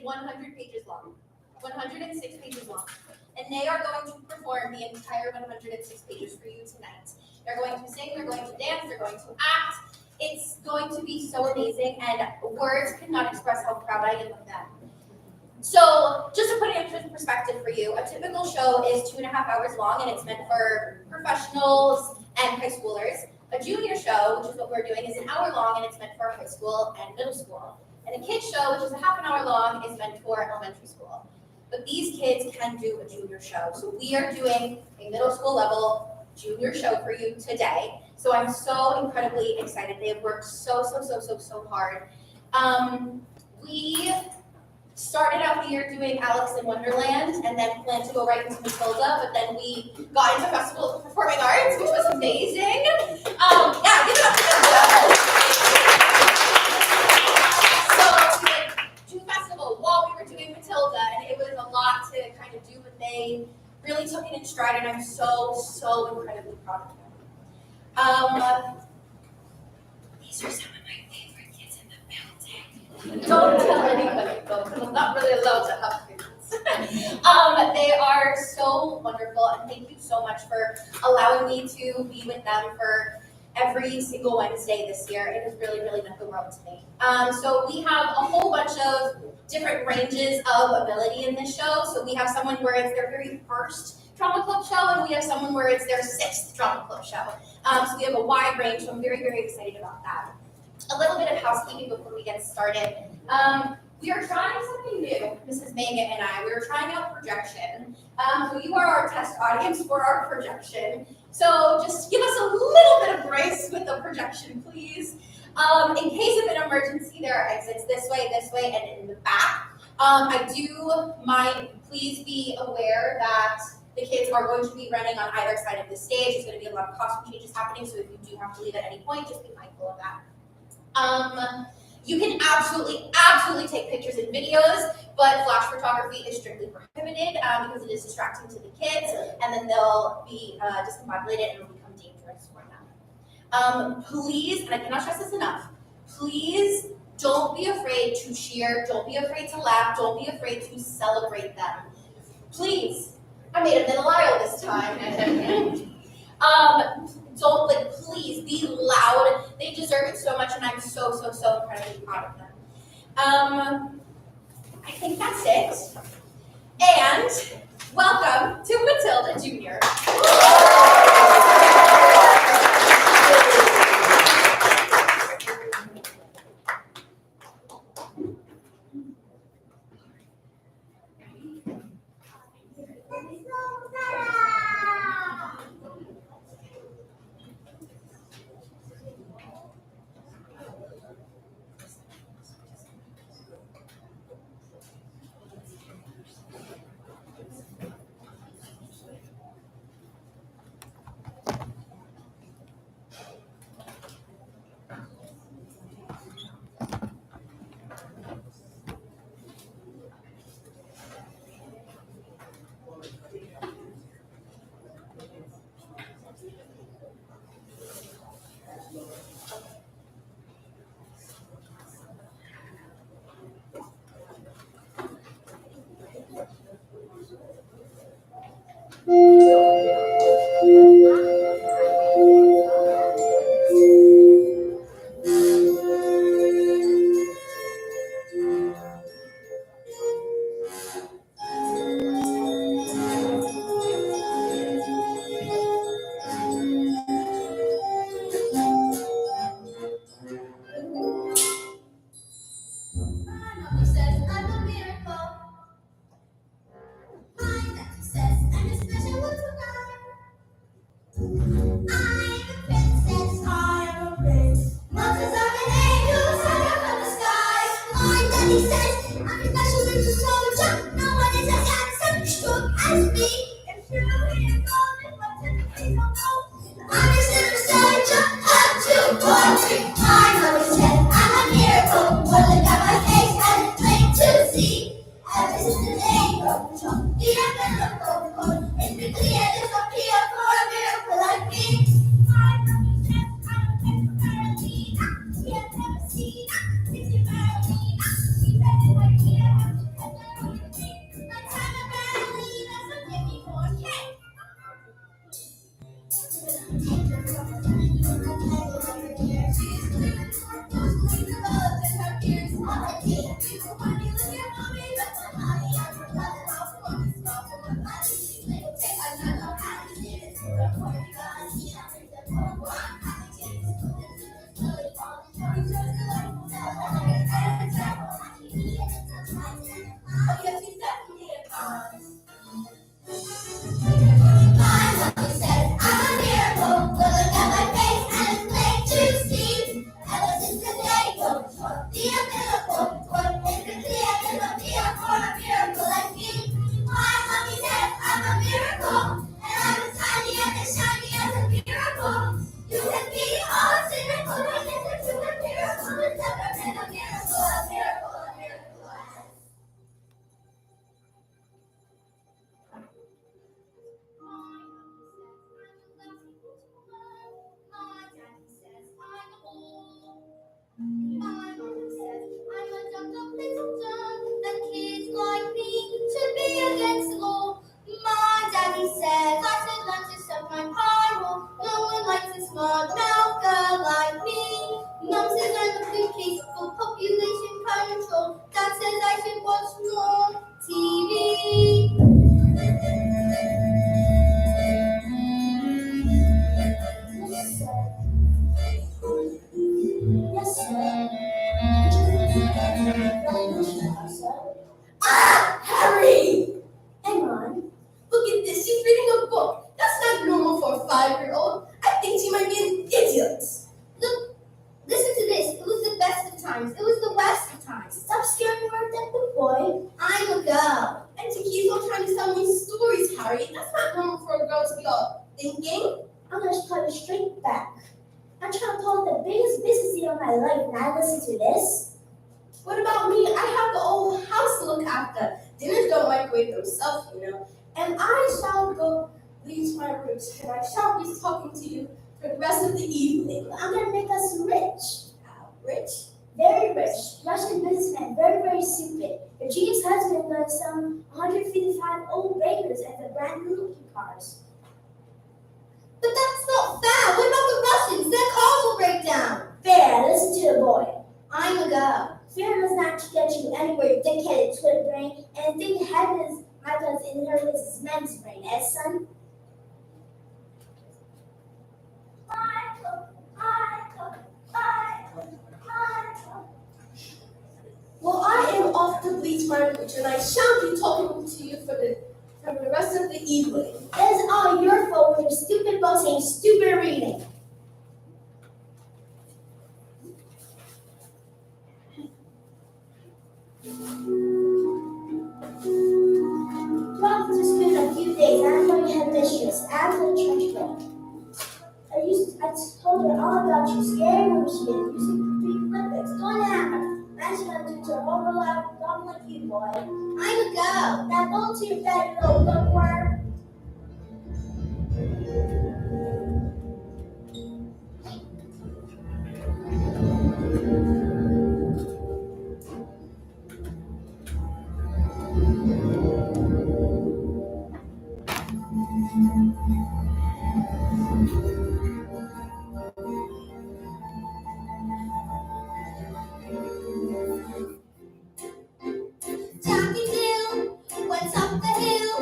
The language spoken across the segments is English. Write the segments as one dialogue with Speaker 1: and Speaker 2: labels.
Speaker 1: is 100 pages long, 106 pages long. And they are going to perform the entire 106 pages for you tonight. They're going to sing, they're going to dance, they're going to act. It's going to be so amazing, and words cannot express how proud I am of them. So just to put it into perspective for you, a typical show is 2.5 hours long, and it's meant for professionals and high schoolers. A junior show, which is what we're doing, is an hour long, and it's meant for high school and middle school. And a kids show, which is a half an hour long, is meant for elementary school. But these kids can do a junior show. So we are doing a middle school level junior show for you today. So I'm so incredibly excited. They have worked so hard. We started out the year doing Alice in Wonderland and then planned to go right into Matilda, but then we got into Festival of Performing Arts, which was amazing. Yeah, give it up for them. So we did two festivals while we were doing Matilda, and it was a lot to kind of do, but they really took it in stride, and I'm so incredibly proud of them. These are some of my favorite kids in the building. Don't tell anybody, though, because I'm not really allowed to have favorites. They are so wonderful, and thank you so much for allowing me to be with them for every single Wednesday this year. It has really meant the world to me. So we have a whole bunch of different ranges of ability in this show. So we have someone where it's their very first drama club show, and we have someone where it's their 6th drama club show. So we have a wide range, so I'm very excited about that. A little bit of housekeeping before we get started. We are trying something new, Mrs. Megan and I. We are trying out projection. So you are our test audience for our projection. So just give us a little bit of grace with the projection, please. In case of an emergency, there are exits this way, and in the back. Please be aware that the kids are going to be running on either side of the stage. There's going to be a lot of costume changes happening, so if you do have to leave at any point, just be mindful of that. You can absolutely take pictures and videos, but flash photography is strictly prohibited because it is distracting to the kids, and then they'll be discombobulated and it'll become dangerous for them. Please, and I cannot stress this enough, please don't be afraid to cheer, don't be afraid to laugh, don't be afraid to celebrate them. Please. I made a middle aisle this time. Please be loud. They deserve it so much, and I'm so incredibly proud of them. I think that's it. And welcome to Matilda Jr. Oh, yes, he's definitely a con. My mother says I'm a dumb, dumb little dumb, that kids like me should be against the law. My daddy says I should learn to suck my pie roll. No one likes a smart mouth girl like me. Mom says I'm a good case for population control. Dad says I should watch more TV. Yes, sir. Yes, sir. Ah, Harry! Hang on. Look at this. She's reading a book. That's not normal for a 5-year-old. I think she might be an idiot. Look, listen to this. It was the best of times. It was the worst of times. Stop scaring her, that good boy. I'm a girl. And to keep on trying to tell me stories, Harry. That's not normal for a girl to be all thinking. I'm going to cut you straight back. I'm trying to pull the biggest business deal of my life, and I listen to this. What about me? I have the old house to look after. Dinners don't microwave themselves, you know. And I shall go bleach my roots, and I shall be talking to you for the rest of the evening. I'm going to make us rich. How rich? Very rich. Russian businessman, very, very stupid. Your Jean's husband got some 155 old bakers and the brand new looking cars. But that's not fair. What about the Russians? Their cars will break down. Fair. Listen to the boy. I'm a girl. Fear does not get you anywhere, you dickheaded twin brain, and think heaven might have inherited this man's brain, son? Well, I am off to bleach my roots, and I shall be talking to you for the rest of the evening. It is all your fault with your stupid books and stupid reading. Well, it's been a few days. I'm going to have mistress after the church break. I told her all about you, scary who she is, using three Olympics, going to happen. Now she's going to do to her whole life, don't like you, boy. I'm a girl. Now go to your bed, little bookworm. What's up the hill?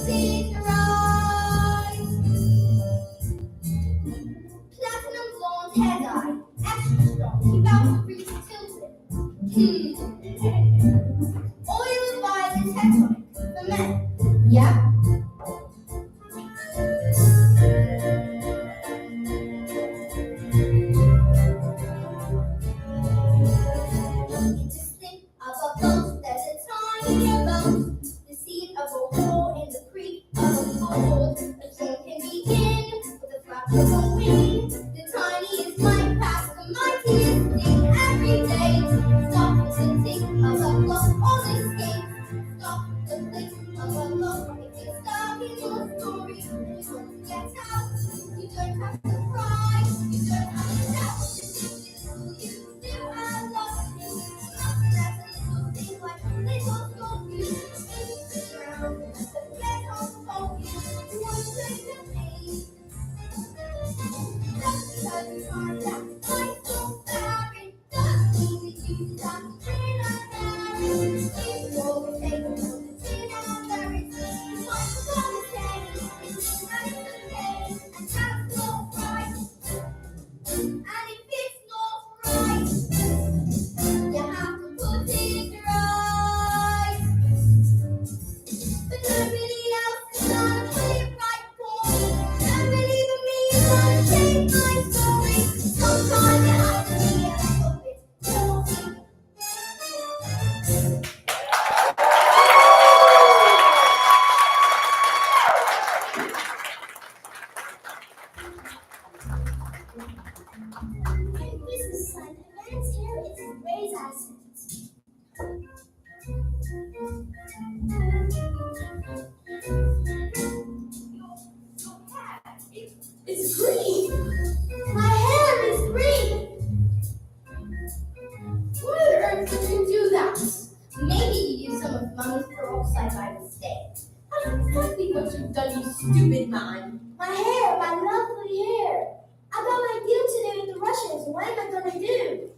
Speaker 1: tears rise. Platinum blonde hair dye, extra strong, keep out the breeze tilted. Oil advised head tonic for men. Yeah. Of a boat, there's a tiny boat, the seed of a hole in the creek of a gold. A storm can begin with a flap of a wing. The tiniest might pass the mightiest thing every day. Stop the tick of a clock on the skate. Stop the click of a clock if it's stuck in your story. You want to get out, you don't have to cry, you don't have to doubt. You still have love. Like little scorpions in the ground, the bed on focus, one second pain. Just because you find that life so barren, doesn't mean that you stop being unmarried. If you're taking from the tin out there, it's what's gonna say, it's nice to pay, and that's not right. And if it's not right, you have to put it right. But nobody else is gonna put it right for me. Nobody but me is gonna change my story. Sometimes you have to be a little bit naughty. And business side events here is to raise assets. It's green. My hair is green. Why on earth did you do that? Maybe you used some of Mummy's peroxide by mistake. That's exactly what you've done, you stupid man. My hair, my lovely hair. I got my deal today with the Russians. What am I gonna do?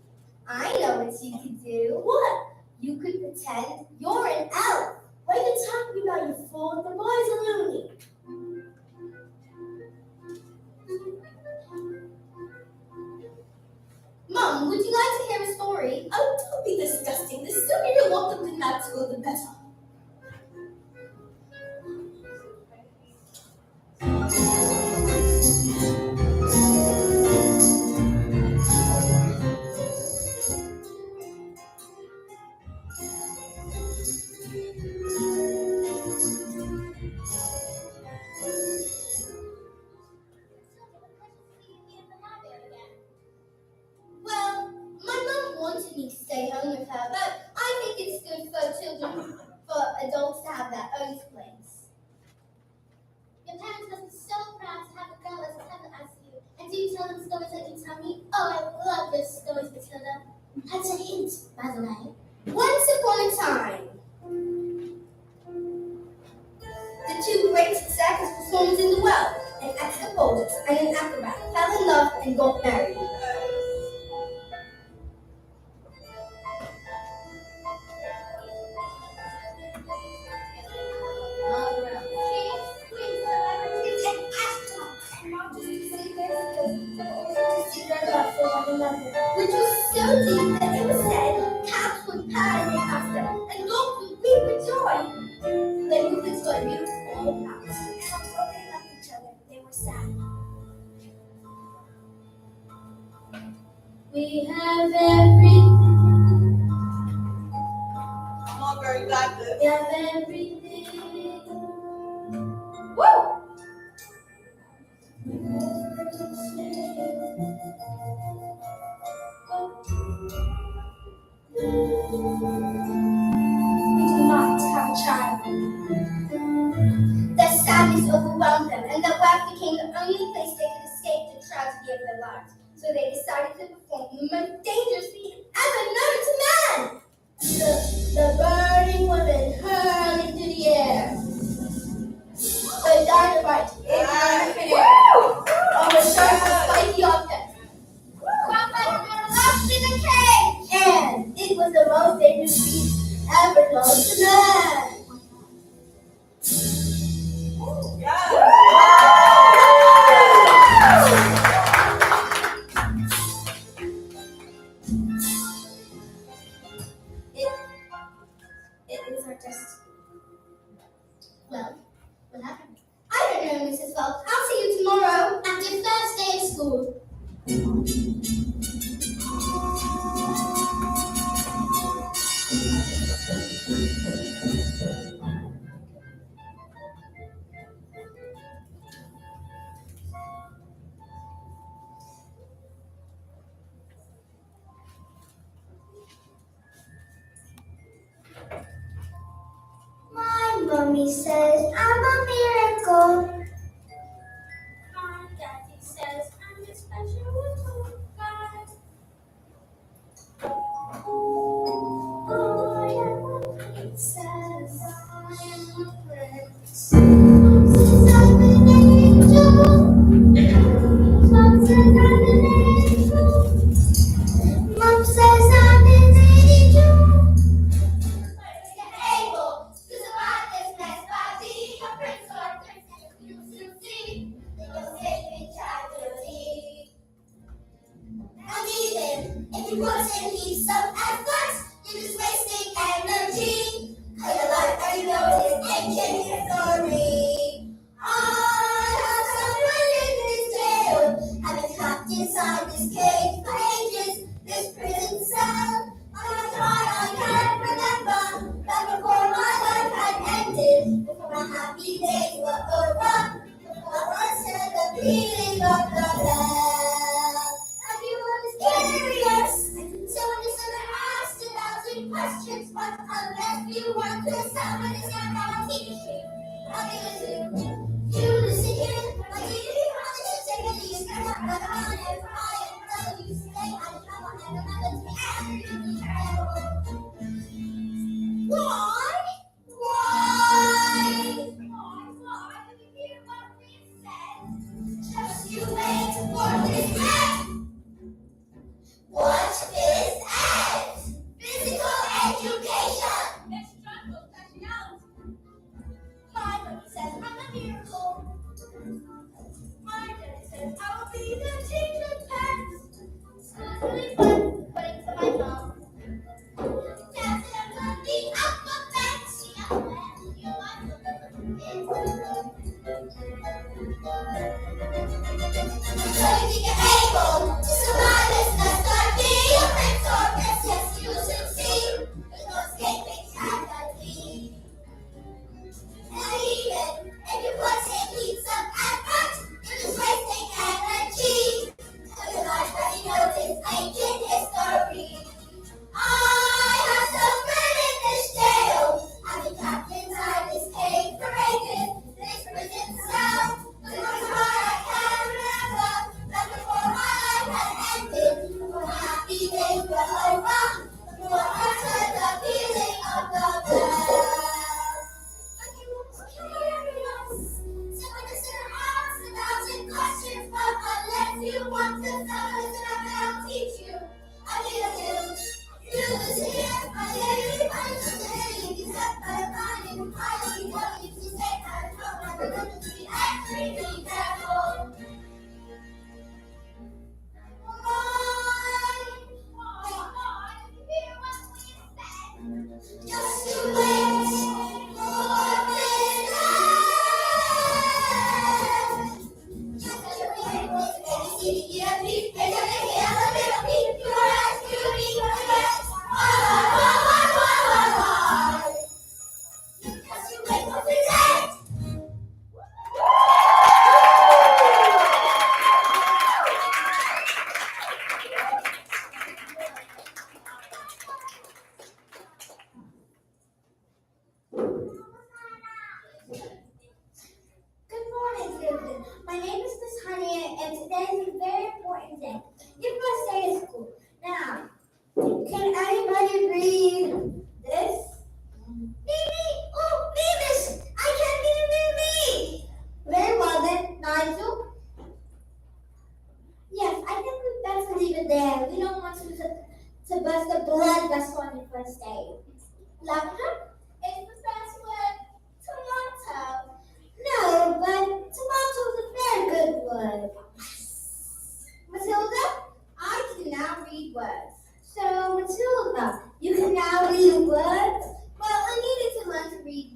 Speaker 1: I know what you could do. What? You could pretend you're an elf. What are you talking about, you fool? The boy's a loony. Mom, would you like to hear a story? Oh, don't be disgusting. The sooner you're locked up in that school, the better. Well, my mom wanted me to stay home with her, but I think it's good for children, for adults to have their own place. Your parents must be so proud to have a girl as clever as you. And do you tell them stories like you tell me? Oh, I love those stories, Matilda. That's a hint, by the way. Once upon a time, the two great circus performers in the world, an acrobat and an acrobat, fell in love and got married. Which was so deep that it was said cats would purr thereafter and dogs would weep with joy. They moved into a beautiful old house. And although they loved each other, they were sad. We have everything. I'm not very glad that we have everything. Woo! We do not have a child. Their sadness overwhelmed them, and their work became the only place they could escape the tragedy of their lives. So they decided to perform the most dangerous feat ever known to man. The burning woman hurled into the air. The dynamite in her hair. On the surface of spiky object. Lost in a cage. And it was the most dangerous feat ever known to man.
Speaker 2: Mommy says I'm a miracle. My daddy says I'm a special little guy. I am a princess. I am a prince. Mom says I'm an angel. Mom says I'm an angel. Mom says I'm an angel. Able to survive this mess by being a prince or a princess. You succeed. You'll take me tragedy. And even if you put in heaps of effort, you're just wasting energy. Cause your life already knows is ancient history. I have someone in this jail. I've been trapped inside this cage for ages. This prison cell. I'm tired, I can't remember. But before my life had ended, before my happy days were over, before I said the feeling of the bell. Everyone is curious, so when you're asked a thousand questions, but unless you want to, someone is not gonna teach you. I'll give it to you. You listen here, like you have to take it easy. I'm not gonna run and cry and tell you stay out of trouble and remember to be everything you care. Why? Why? Why? Did you hear what we said? Just you wait for this end. What is ed? Physical education. Extracurricular speciality. My mother says I'm a miracle. My daddy says I will be the teacher's pet. School's really fun, according to my mom. Dad said I'm gonna be alphabet. The alphabet, you so you think you're able to survive this mess, or be a prince or princess, you succeed. There's no escaping tragedy. And even if you put in heaps of effort, you're just wasting energy. Cause your life already knows it's ancient history. I have suffered in this jail. I've been trapped inside this cage for ages. This prison cell. But it was hard, I can't remember. But before my life had ended, before my happy days were over, before I heard the feeling of the bell. But you were curious. So when you sit and ask a thousand questions, but unless you want to know, listen up and I'll teach you. I need a tune. You listen here, I hear you, I listen to hear you. You set by your mind and quietly know you to stay out of trouble. I remember to be extremely careful. Why? Did you hear what we said? Just to wait for this end. Just as you're waiting for this baby, see the year, please, and you're making a little piece. You are asked to be the best. Why? Just to wait for this end. Good morning, students. My name is Miss Honey, and today is a very important day. Your first day of school. Now, can anybody read this? Mimi! Oh, Miss! I can't hear Mimi! Very well then, Nigel. Yes, I think we better leave it there. We don't want to burst the blood vessel on your first day. Lavender? Is the first word tomato? No, but tomato is a very good word. Matilda, I can now read words. So, Matilda, you can now read words? Well, I needed to learn to read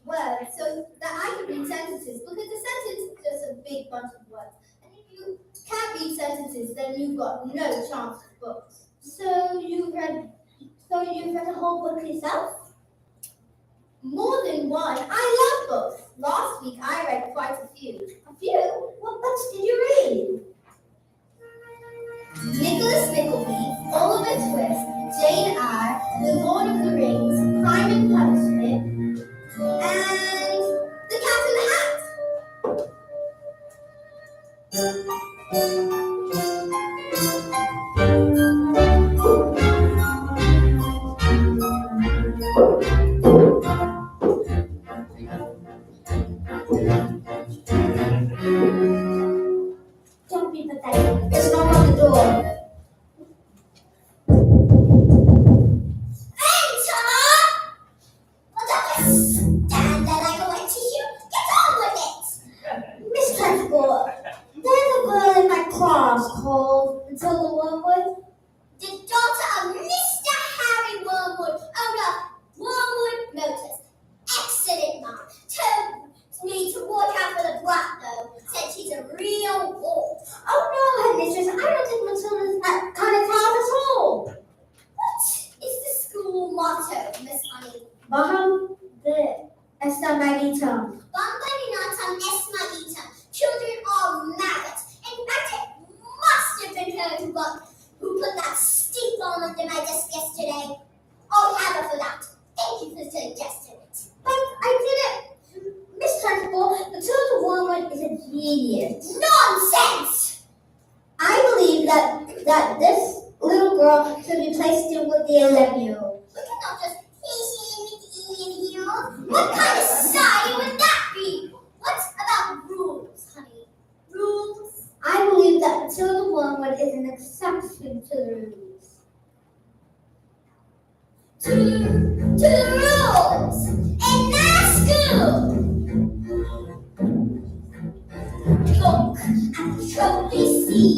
Speaker 2: words so that I could read sentences, because a sentence is just a big bunch of words. And if you can't read sentences, then you've got no chance at books. So you've read a whole book yourself? More than one. I love books. Last week I read quite a few. A few? What books did you read? Nicholas Nickleby, Oliver Twist, Jane Eyre, The Lord of the Rings, Crime and Punishment, and Don't be pathetic. There's no one on the door. Enter! Well, don't just stand there like a wet tissue. Get on with it! Miss Principal, there's a girl in my class called Matilda Wormwood. The daughter of Mr. Harry Wormwood, owner of Wormwood Motors. Excellent man. Told me to watch out for the brat though. Said she's a real wolf. Oh no, headmistress, I don't think Matilda's that kind of child at all. What is the school motto, Miss Honey? Baham de esta magita. Bambaninatam es magita. Children are maggots. In fact, it must have been her who put that stink on under my desk yesterday. I'll have her for that. Thank you for suggesting it. But I didn't. Miss Principal, Matilda Wormwood is a genius. Nonsense! I believe that this little girl should be placed in with the 11-year-old. We cannot just place in with the 11-year-old. What kind of society would that be? What about rules, honey? Rules? I believe that Matilda Wormwood is an exception to the rules. To the rules! In our school! Look at the trophies, see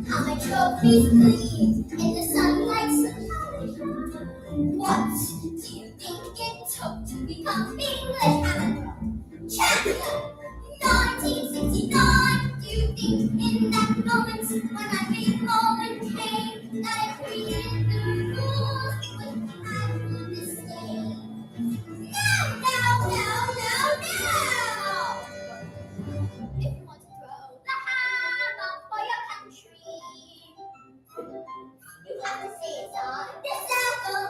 Speaker 2: how my trophies gleam in the sunlight sunshine. What do you think it took to become English amateur champion? 1969. Do you think in that moment when I big moment came that if we didn't the rules would have a mistake? No, no, no, no, no! If you want to throw the hammer for your country, you have to say it's on the circle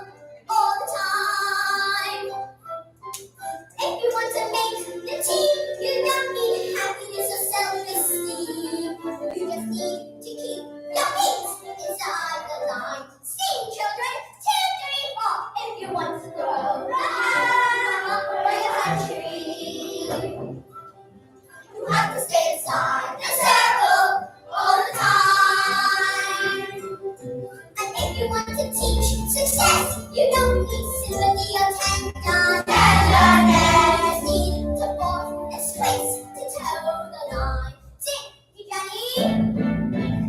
Speaker 2: all the time. If you want to make the team, you don't need happiness or self-esteem. You just need to keep your feet inside the line. Sing, children, 2, 3, 4. If you want to throw the hammer for your country, you have to stay inside the circle all the time. And if you want to teach success, you don't need sympathy or tenderness. You just need to force this place to toe the line. Sing, you Johnny.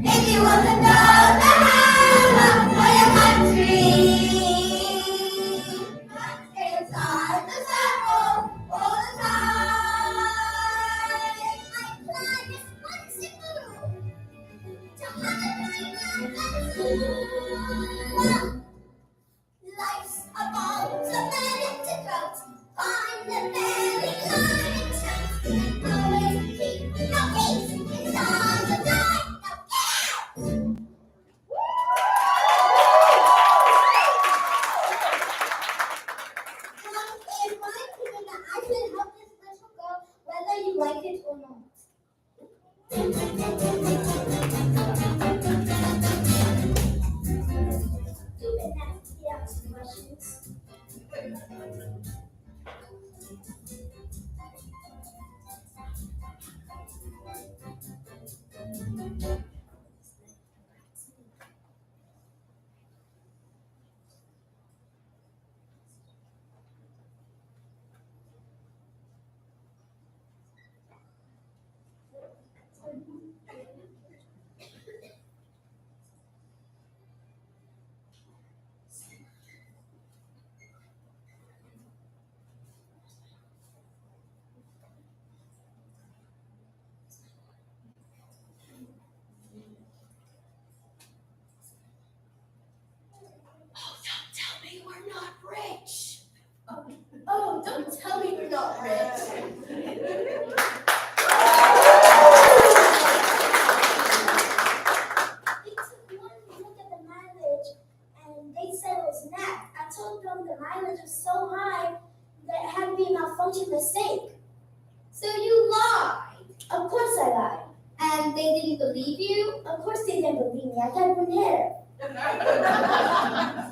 Speaker 2: If you want to throw the hammer for your country, stay inside the circle all the time. I apply this one simple rule to honor my school. Life's a ball, so let it to throat. Find the belly line and toast. And always keep your feet inside the line. Now get out! In my opinion, that I can help this little girl whether you like it or not. Stupid nasty ass questions. believe you? Of course they didn't believe me. I got one hair. I got hair.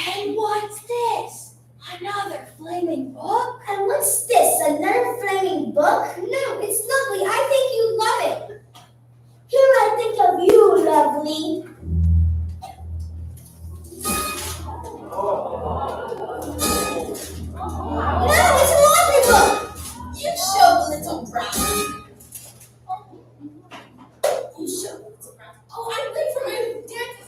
Speaker 3: And what's this? Another flaming book?
Speaker 2: And what's this? Another flaming book? No, it's lovely. I think you love it. Here I think of you, lovely. No, it's a lovely book.
Speaker 1: You show little brown. You show little brown. Oh, I'm late for my dance.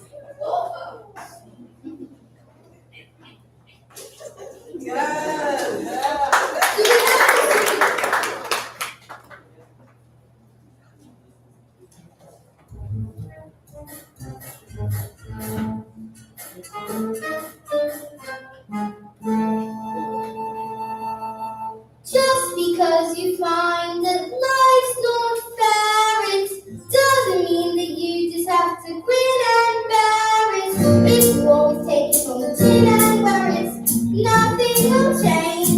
Speaker 2: Just because you find that life's not fair, it doesn't mean that you just have to grin and bear it. If you always take it on the chin and wear it, nothing will change.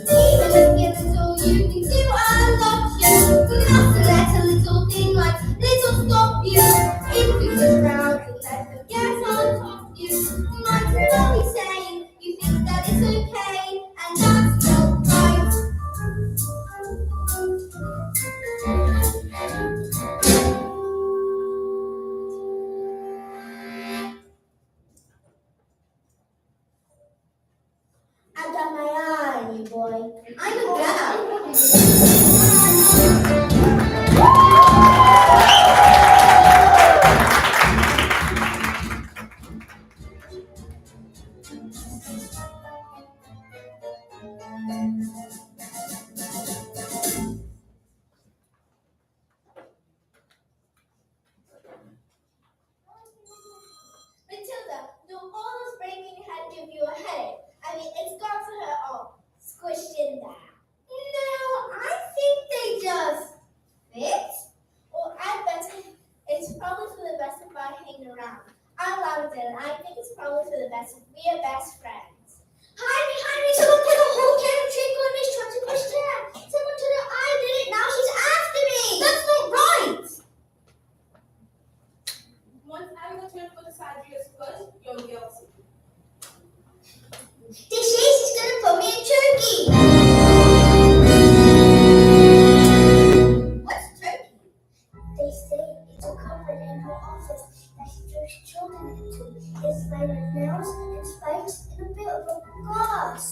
Speaker 2: Even if it's all you can do, I love you. Nothing let a little thing like little stop you. If you just proud and let them get on top of you, might as well be saying you think that it's okay, and that's not right. I got my eye on you, boy. I'm a gal. Matilda, do all this breaking your head give you a headache? I mean, it's got to hurt all squished in there. No, I think they just fit. Well, I bet it's probably for the best if I hang around. I love it, and I think it's probably for the best if we are best friends. Hide me, someone put a whole can of trick on me, trying to push down. Someone told her I did it, now she's after me. That's not right.
Speaker 1: Once I was turned for the side of your foot, you're guilty.
Speaker 2: This is gonna put me in turkey. What's turkey? They say it's a cupboard in her office that she throws children into. It's made of nails and spikes and a bit of a glass.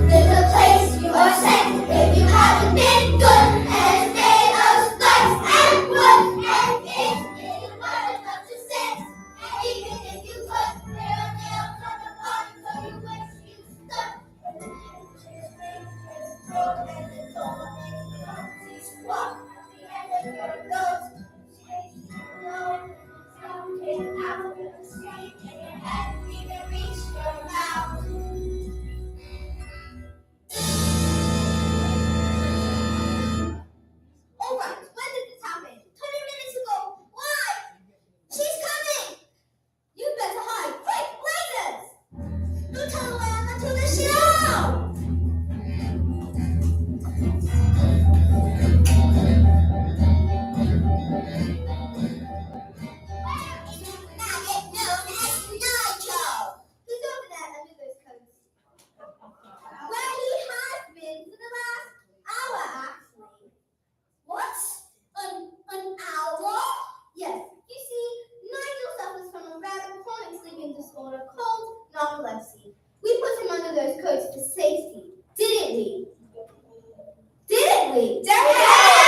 Speaker 2: There's a place you are safe if you haven't been good, and it's made of spikes and wood, and if you learn enough to sense, and even if you put real nails on the bottom so you wish you stuck, and the picture's made and thrown and it's all in your teeth. Walk at the end of your nose, chase your nose, something out of the street in your head, even reach your mouth. All right, when did this happen? 20 minutes ago. Why? She's coming! You better hide. Quick, blazers! Don't tell her where I'm until the show! Maggot known as Nigel. Who's over there under those coats? Where he has been for the last hour, actually. What? An hour? Yes. You see, Nigel suffers from a rather chronic sleeping disorder called narcolepsy. We put him under those coats for safety, didn't we? Didn't we? Yes!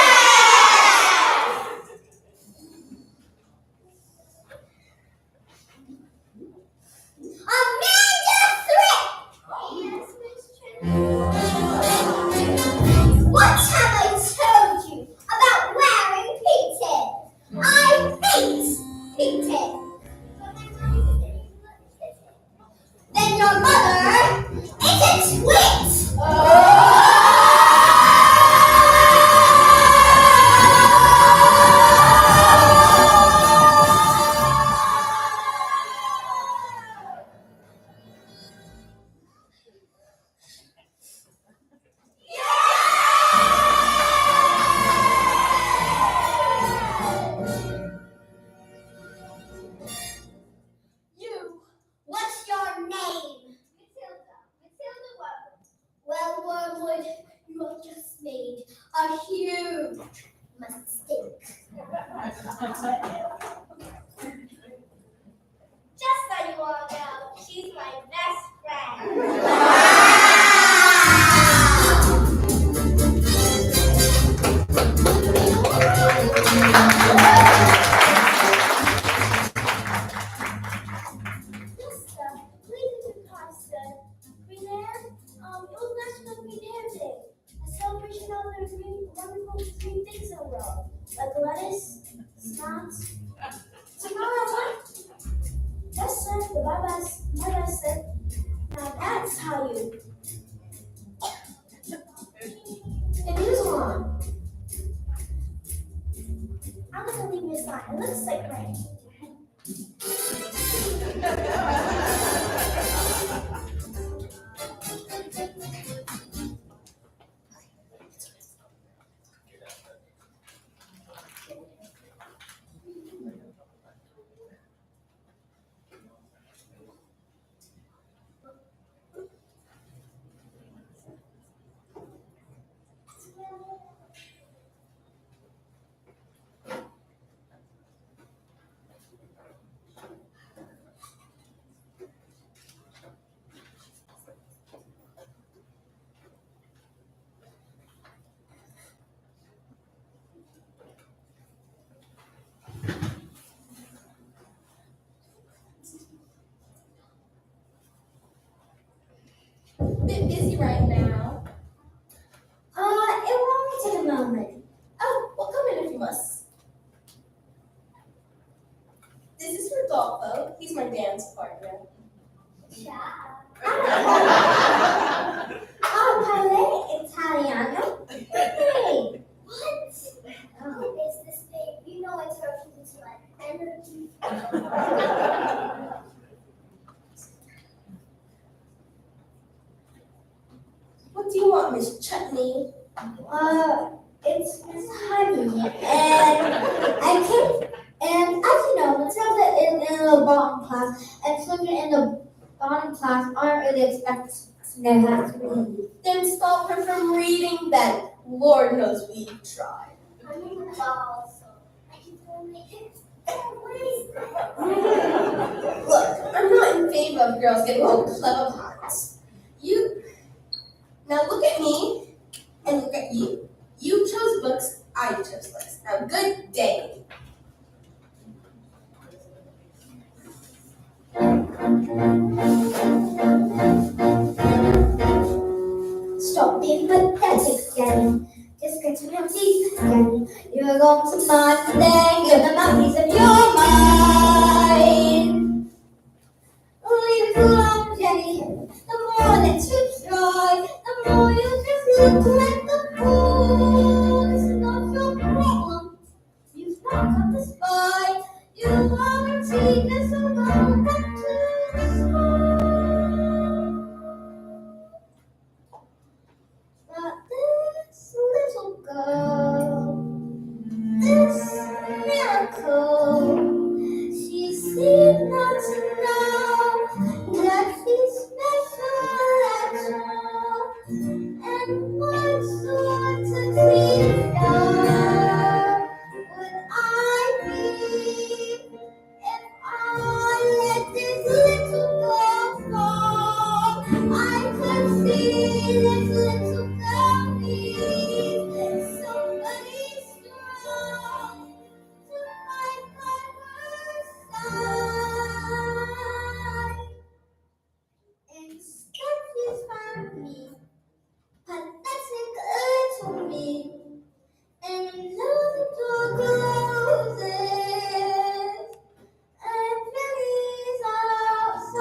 Speaker 2: a huge mistake. Just so you all know, she's my best friend. Yes, sir. Please to Pastor. Green Air, it was National Green Air Day. A celebration of the wonderful green things in the world, like lettuce, snacks. Tomorrow, what? Yes, sir. The Bible said. Now that's how you. It is on. I'm gonna leave this on. It looks like rain.
Speaker 1: Bit busy right now.
Speaker 2: It won't take a moment.
Speaker 1: Oh, well, come in if you must. This is Rodolfo. He's my dance partner.
Speaker 2: Ciao. Oh, parle Italiano. Hey, what? Oh, it's this thing. You know it's her future energy.
Speaker 1: What do you want, Miss Chutney?
Speaker 2: It's honey, and I came, and as you know, Matilda is in the bottom class, and children in the bottom class aren't really expected to read.
Speaker 1: Then stop her from reading then. Lord knows we've tried.
Speaker 2: I'm in the ball, so I can only hit. What is that?
Speaker 1: Look, I'm not in favor of girls getting all clever parts. Now look at me and look at you. You chose books, I chose books. Now good day.
Speaker 2: Stop being pathetic, Jenny. Just get to your teeth, Jenny. You're going to Monday, give them a piece of your mind. Leave it alone, Jenny. The more that you try, the more you just look like the fool. It's not your problem. You fuck up the spy. You are a genius, so go back to school. But this little girl, this miracle, she seemed not to know that she's special and was sort to clean her. Would I be if I let this little girl fall? I could see this little girl needs somebody strong to fight by her side. Instead, she's found me, pathetic little me, and another door closes, and Jenny's outside.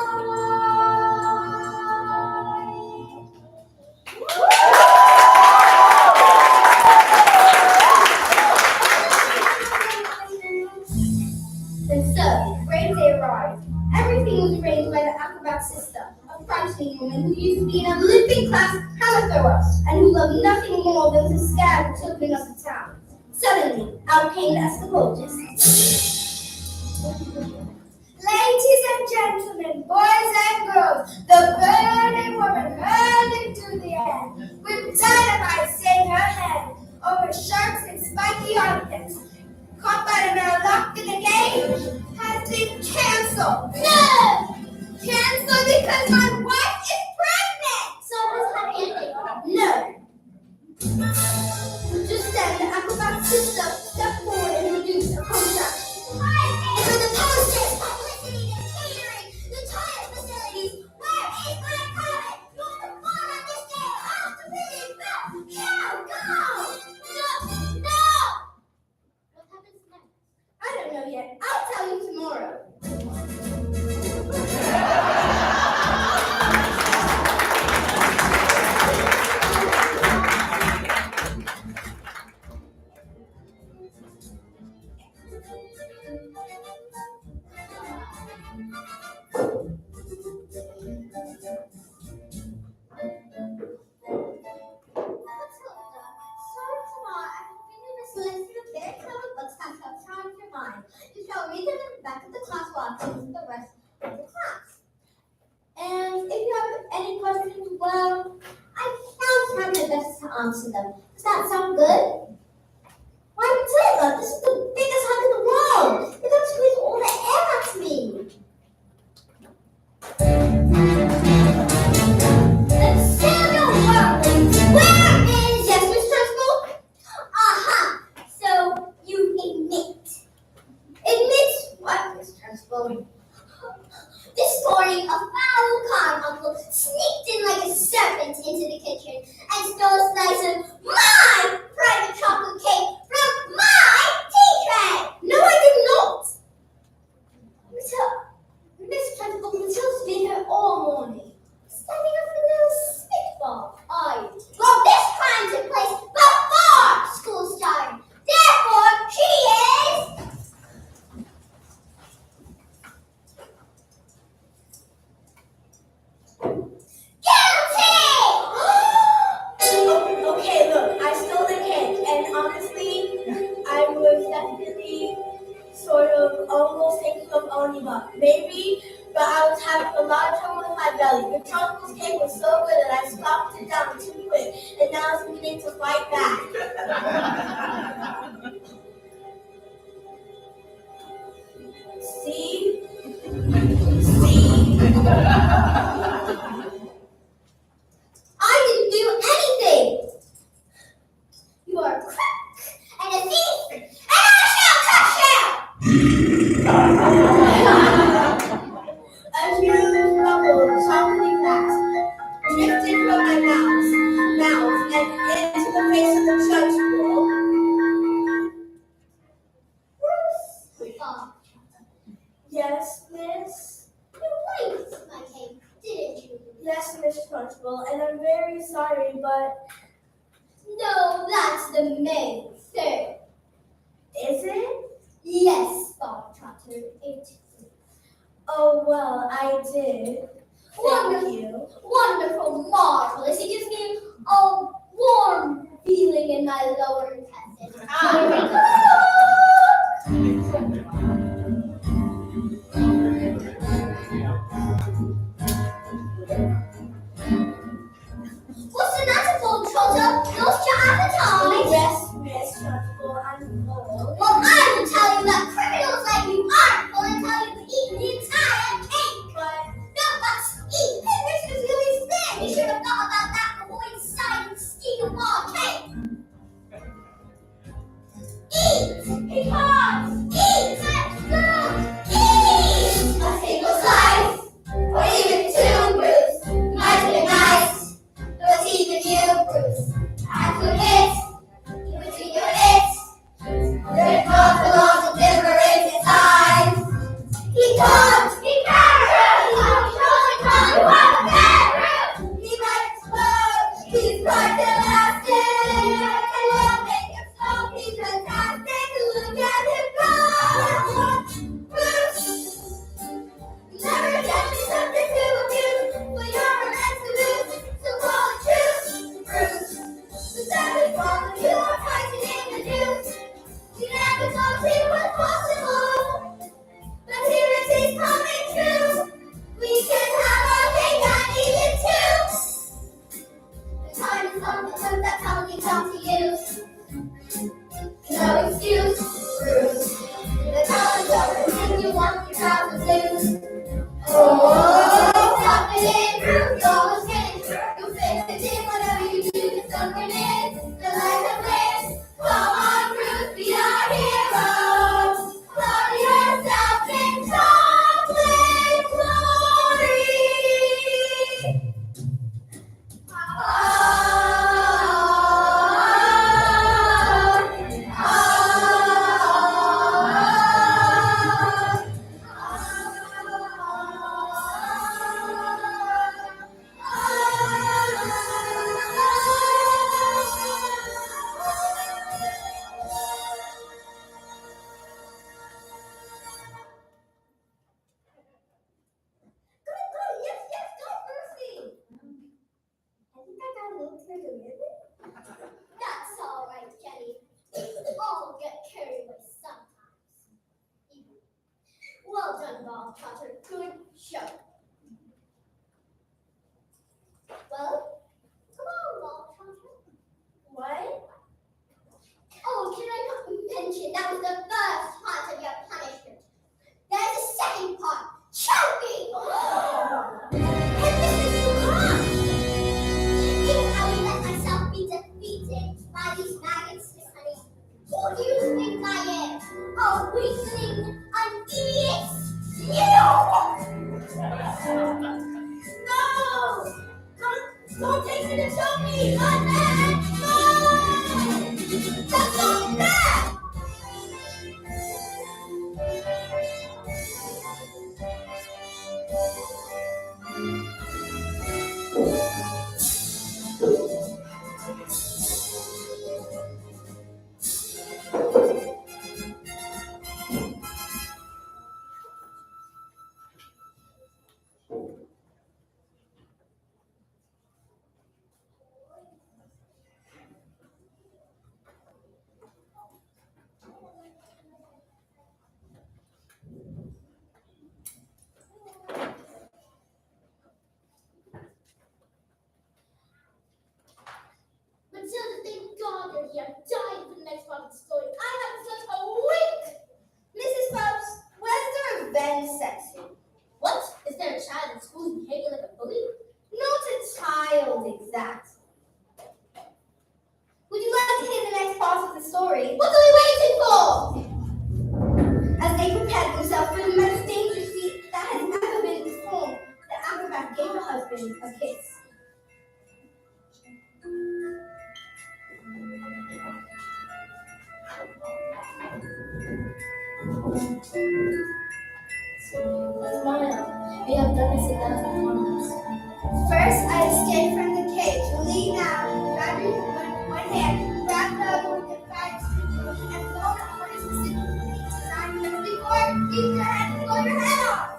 Speaker 2: And so, great day arrived. Everything was arranged by the acrobat system, a Frenchman woman who used to be an Olympic class hammer thrower and who loved nothing more than to scare the children of the town. Suddenly, out came the escapologist. Ladies and gentlemen, boys and girls, the burning woman hurled into the air with dynamite staying her head. Over Arctics, caught by the mirror locked in the game, has been canceled. No! Canceled because my wife is pregnant!
Speaker 3: So what's happening?
Speaker 2: No. Just then, the acrobat sister stepped forward and introduced a contract. For the posters, publicity, the catering, the toilet facilities, where is my credit? You're the one on this day. I have to really go. No!
Speaker 3: What happens next?
Speaker 2: I don't know yet. I'll tell you tomorrow.
Speaker 3: You shall read them in the back of the class while I teach the rest of the class. And if you have any questions, well, I'll try my best to answer them. Does that sound good? Why, Matilda, this is the biggest hug in the world. You're going to squeeze all the air out of me. Samuel Wortley, where is yes, Miss Trunchbull? Aha! So you admit. Admit what, Miss Trunchbull? This morning, a foul kind uncle sneaked in like a serpent into the kitchen and stole a slice of my private chocolate cake from my tea tray. No, I did not. Miss Trunchbull, Matilda's been here all morning. Standing up for a little spitball. Well, this crime took place before school started. Therefore, she is
Speaker 2: Okay, look, I stole the cake, and honestly, I was definitely sort of almost thinking of owning up. Maybe, but I was having a lot of trouble with my belly. The Trunchbull's cake was so good that I scoffed it down too quick, and now it's beginning to fight back. See?
Speaker 3: I didn't do anything. You are a crook and a thief, and I shall crush you.
Speaker 2: A huge bubble of chocolatey wax drifted from my mouth and into the face of the Trunchbull. Yes, miss?
Speaker 3: You liked my cake, didn't you?
Speaker 2: Yes, Miss Trunchbull, and I'm very sorry, but
Speaker 3: No, that's the main thing.
Speaker 2: is it?
Speaker 3: Yes, Bob Trotter, it is.
Speaker 2: Oh, well, I did.
Speaker 3: Wonderful.
Speaker 2: Thank you.
Speaker 3: Wonderful, marvelous. It gives me a warm feeling in my lower intestine. What's the matter, Bob Trotter? Lost your appetite?
Speaker 2: Yes, Miss Trunchbull, I'm full.
Speaker 3: Well, I will tell you that criminals like you aren't full until you've eaten the entire cake.
Speaker 2: But
Speaker 3: No, but eat. This is really thin. You should have thought about that before you decided to steal a raw cake. Eat. Because eat. Let's go. Eat. A single slice, or even two, Bruce. Might be nice, but even you, Bruce. I could hit between your hips. There's not a lot of difference in size. He can't. He can't. He might explode. He's quite elastic. I love making so he's fantastic. Look at maggots, Miss Honey. Who do you think I am? A weakling, an idiot? No! Don't take me to choke me! Not that! No! That's so bad! Matilda, thank God you're here. I'm dying for the next part of the story. I have such a week! Mrs. Phelps, where's the revenge section? What? Is there a child in school behaving like a bully? Not a child, exact. Would you like to hear the next part of the story? What are we waiting for? As they prepared themselves for the most dangerous feat that has ever been performed, the acrobat gave her husband a kiss. We have done this 1,000 times. First, I escaped from the cage. Lean down, grab your one hand, grab the other with the fire extinguisher, and blow the furnace specifically. 9 minutes before, keep your hand and blow your head off.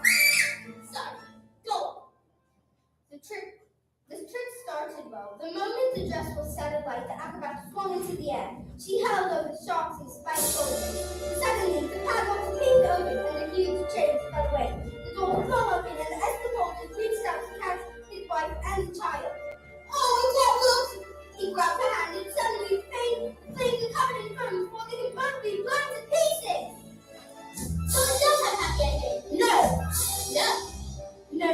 Speaker 3: Sorry, go on. The trick started well. The moment the dress was set alight, the acrobat swung into the air. She held over the sharks and spiked shoulders. Suddenly, the padlocks pinged open and the huge chains fell away. The door flung open and the escapade reached out to catch his wife and the child. Oh, we can't look! He grabbed her hand and suddenly flames covered in foam before they could both be blown to pieces. So it does have happy ending? No. The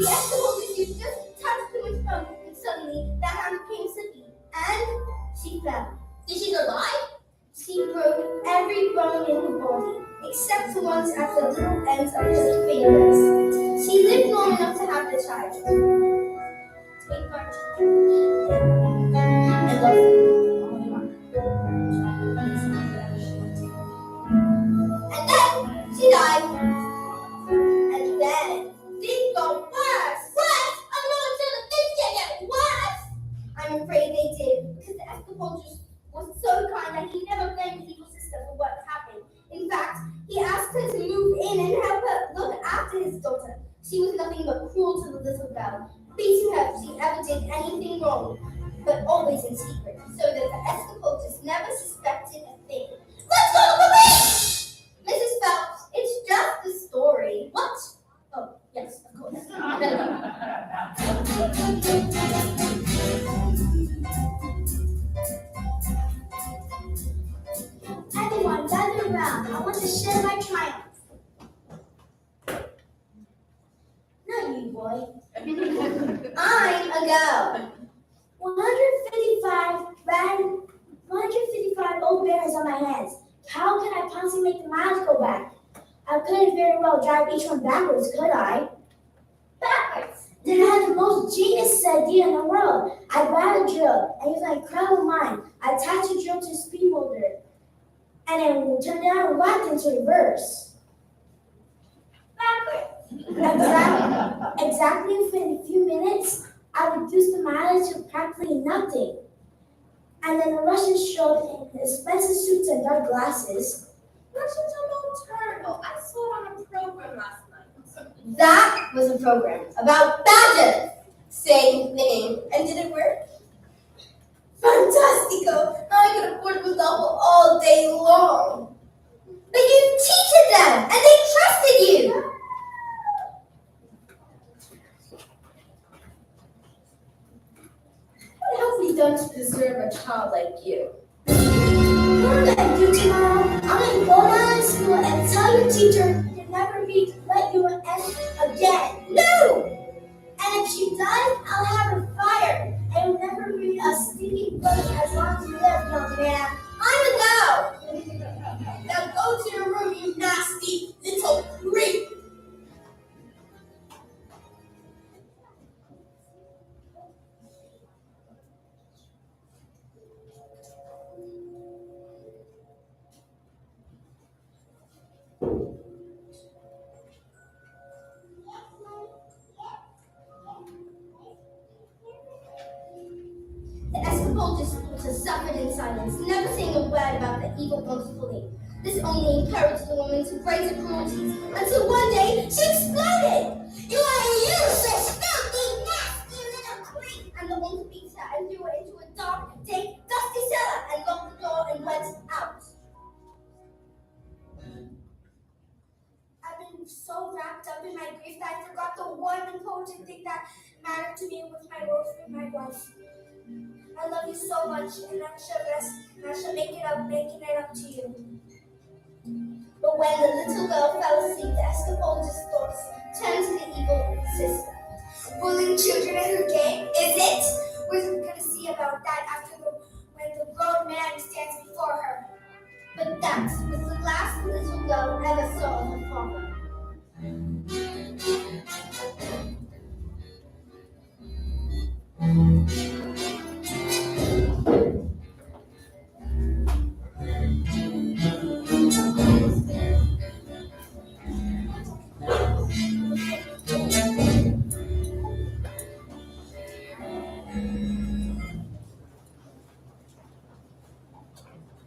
Speaker 3: escapade just touched too much foam and suddenly the hand became slippy and she fell. Did she survive? She broke every bone in her body, except the ones at the little ends of her fingers. She lived long enough to have the child. Sweetheart. I love you. And then she died. And then things got worse. Worse? I'm not until the things can get worse. I'm afraid they did, because the escapade was so kind that he never blamed his evil sister for what happened. In fact, he asked her to move in and help her look after his daughter. She was nothing but cruel to the little girl, beating her if she ever did anything wrong, but always in secret, so that the escapades never suspected a thing. Let's go to the police! Mrs. Phelps, it's just a story. What? Oh, yes, of course. Everyone, gather around. I want to share my triumph. Not you, boy. I'm a girl. 155 old bears on my hands. How can I possibly make the miles go back? I couldn't very well drive each one backwards, could I? Backwards? Then I had the most genius idea in the world. I grabbed a drill and used my incredible mind. I attached the drill to a speed motor and then turned it on and whacked into reverse. Backwards. Exactly within a few minutes, I reduced the mileage to practically nothing. And then the Russians showed in expensive suits and dark glasses.
Speaker 1: Russians are no turtle. I saw it on a program last night.
Speaker 3: That was a program about badgers. Same thing. And did it work? Fantastico! Now I could afford it with Apple all day long. But you cheated them, and they trusted you. What have we done to deserve a child like you? What am I going to do tomorrow? I'm going to go down to school and tell your teacher to never let you in again. No! And if she does, I'll have her fired and you'll never be a stinking bunny as long as you live, young man. I'm a no.
Speaker 1: Now go to your room, you nasty little creep.
Speaker 3: The escapologist just suffered in silence, never saying a word about the evil one's pulling. This only encouraged the woman to raise her cruelties, until one day she exploded.
Speaker 2: You are a useless, filthy, nasty little creep.
Speaker 3: And the woman beat her and threw her into a dark, dank, dusty cellar and locked the door and went out. I've been so wrapped up in my grief that I forgot the one important thing that mattered to me was my role with my wife. I love you so much, and I shall rest, and I shall making it up to you. But when the little girl fell asleep, the escapologist's thoughts turned to the evil sister. Bullying children is her game, is it? We're going to see about that when the grown man stands before her. But that was the last little girl ever saw of her father.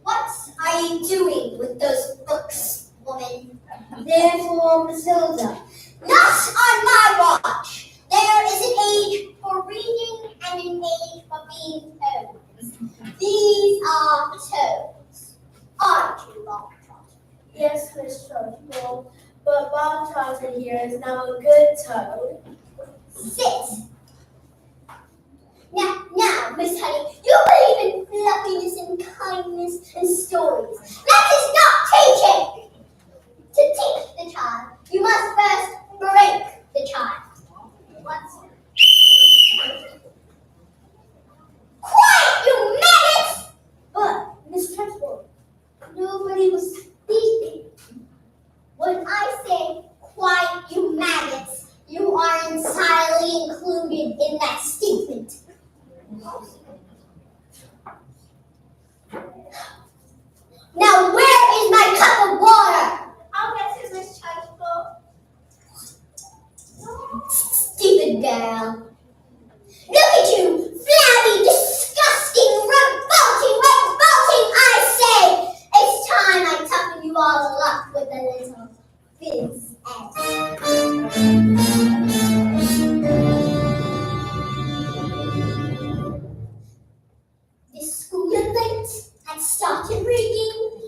Speaker 2: What are you doing with those books, woman?
Speaker 3: They're for Matilda.
Speaker 2: Not on my watch. There is an age for reading and an age for being told. These are toads. Aren't you, Bob Trotter?
Speaker 3: Yes, Miss Trunchbull, but Bob Trotter here is now a good toad.
Speaker 2: Sit. Now, Miss Honey, you believe in fluffiness and kindness and stories. That is not teaching. To teach the child, you must first break the child. What? Quiet, you maggots!
Speaker 3: But, Miss Trunchbull, nobody was speaking.
Speaker 2: When I say quiet, you maggots, you are entirely included in that statement. Now, where is my cup of water?
Speaker 3: I'll get to Miss Trunchbull.
Speaker 2: Stupid girl. Look at you, flabby, disgusting, revolting, I say! It's time I toughen you all up with a little fizz This school late had started reading.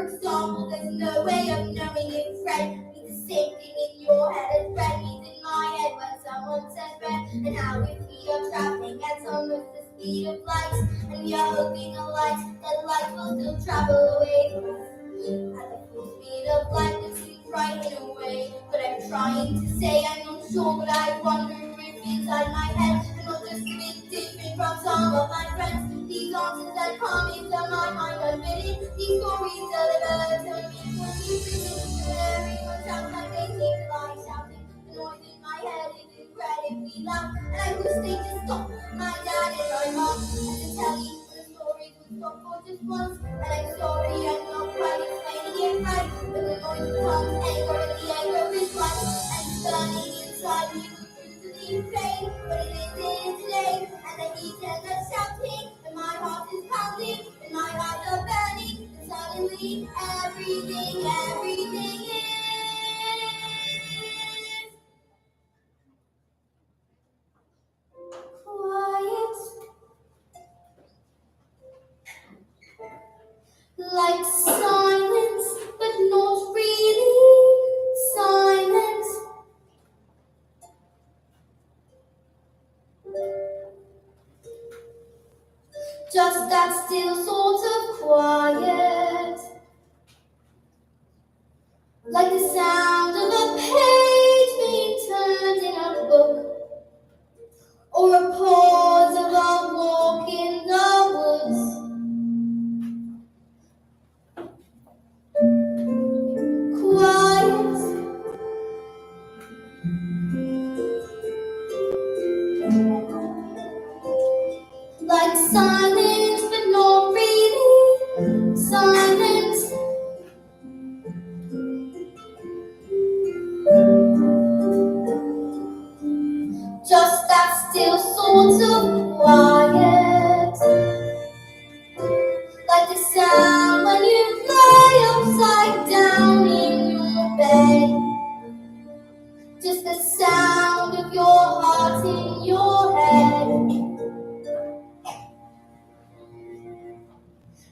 Speaker 3: For example, there's no way of knowing if friend means the same thing in your head as friend means in my head when someone says friend. And how if we are traveling at almost the speed of light, and we are hoping a light, that light will still travel away from us. At the full speed of light, it seems right in a way. But I'm trying to say I'm not sure, but I wonder if inside my head I'm not just a bit different from some of my friends. These answers that come into my mind unfitting. These stories delivered to me when you listen. Everyone sounds like they seem to like shouting. The noise in my head is incredibly loud, and I wish they just stop. My dad and my mom had to tell me the stories would stop for just once. And I'm sorry I'm not quite explaining it right, but the noise becomes anger, and the anger is right. And it's burning inside me with brutally pain, but it is here today, and the heat and the shouting, and my heart is pounding, and my eyes are burning, and suddenly everything is quiet, like silence, but not really silence. Just that still sort of quiet, like the sound of a page being turned in a book, or a pause of a walk in the woods. Quiet, like silence, but not really silence. Just that still sort of quiet, like the sound when you lie upside down in your bed. Just the sound of your heart in your head.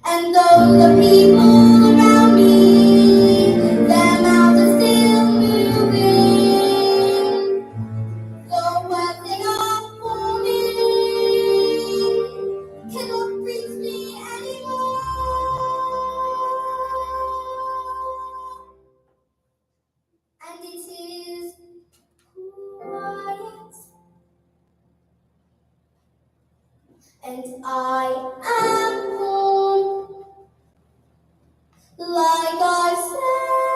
Speaker 3: And though the people around me, their mouths are still moving, the words they are forming cannot reach me anymore. And it is quiet, and I am born, like I said,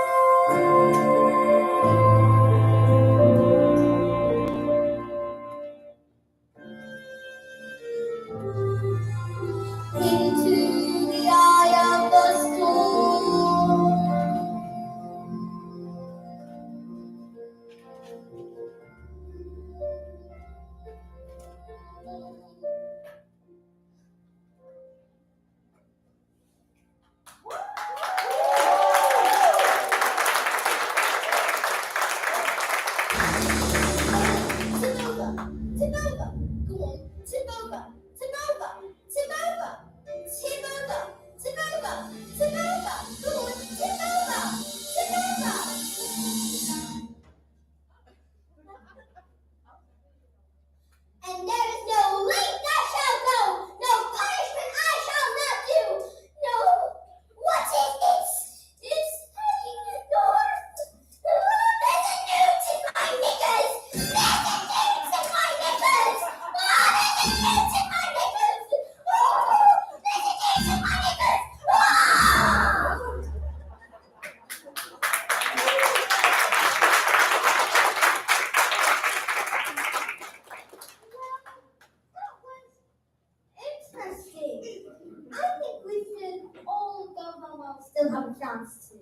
Speaker 3: into the eye of the storm. Tip over, go on, tip over, tip over, tip over, tip over, tip over, tip over, go on, tip over, tip over. And there is no length I shall go, no punishment I shall not do. No, what is this? It's heading north. There's a newt in my knickers. There's a newt in my knickers. Oh, there's a newt in my knickers. Oh, there's a newt in my knickers. Oh. That was interesting. I think we should all go home while we still have a chance to.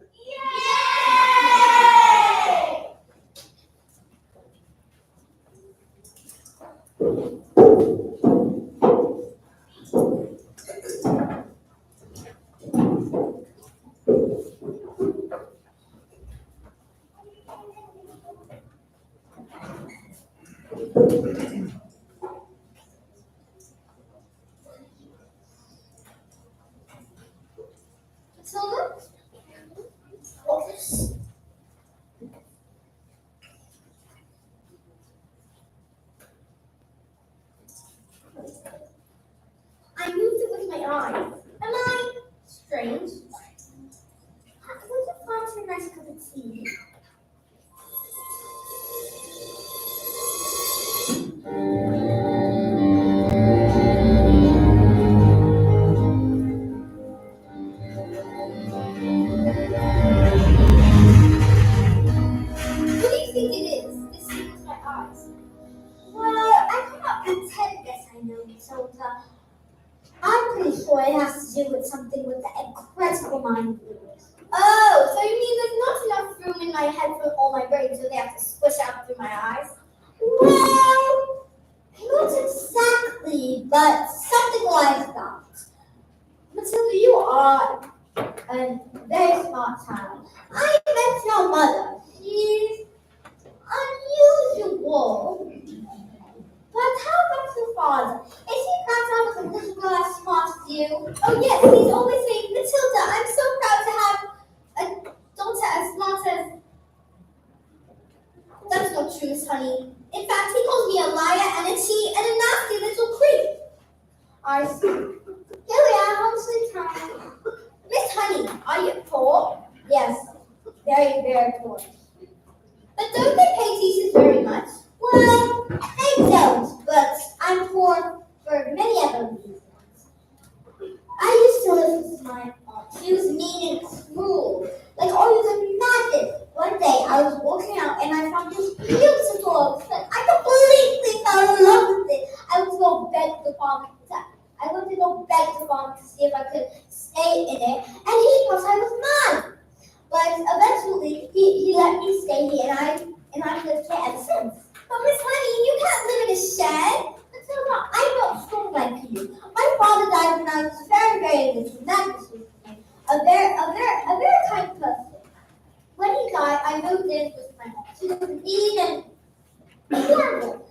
Speaker 3: Matilda? pretty sure it has to do with something with the incredible mind. Oh, so you mean there's not enough room in my head for all my brains, so they have to squish out through my eyes? Well, not exactly, but something like that. Matilda, you are a very smart child. I met your mother. She's unusual. But how about your father? Is he perhaps out of a little girl as smart as you? Oh yes, he's always saying, Matilda, I'm so proud to have a daughter as smart as... That's not true, Miss Honey. In fact, he calls me a liar and a cheat and a nasty little creep. I see. Here we are, home sweet time. Miss Honey, are you poor? Yes, very, very poor. But don't they pay teachers very much? Well, they don't, but I'm poor for many other reasons. I used to live with my aunt. She was mean and cruel, like always a magnet. One day I was walking out and I found this beautiful outfit. I completely fell in love with it. I went to go beg the farmer to see if I could stay in it, and he thought I was mad. But eventually he let me stay here, and I've lived here ever since. But Miss Honey, you can't live in a shed. Matilda, I'm not strong like you. My father died when I was very, very little. That was a very kind person. When he died, I moved in with my mom. She was mean and horrible.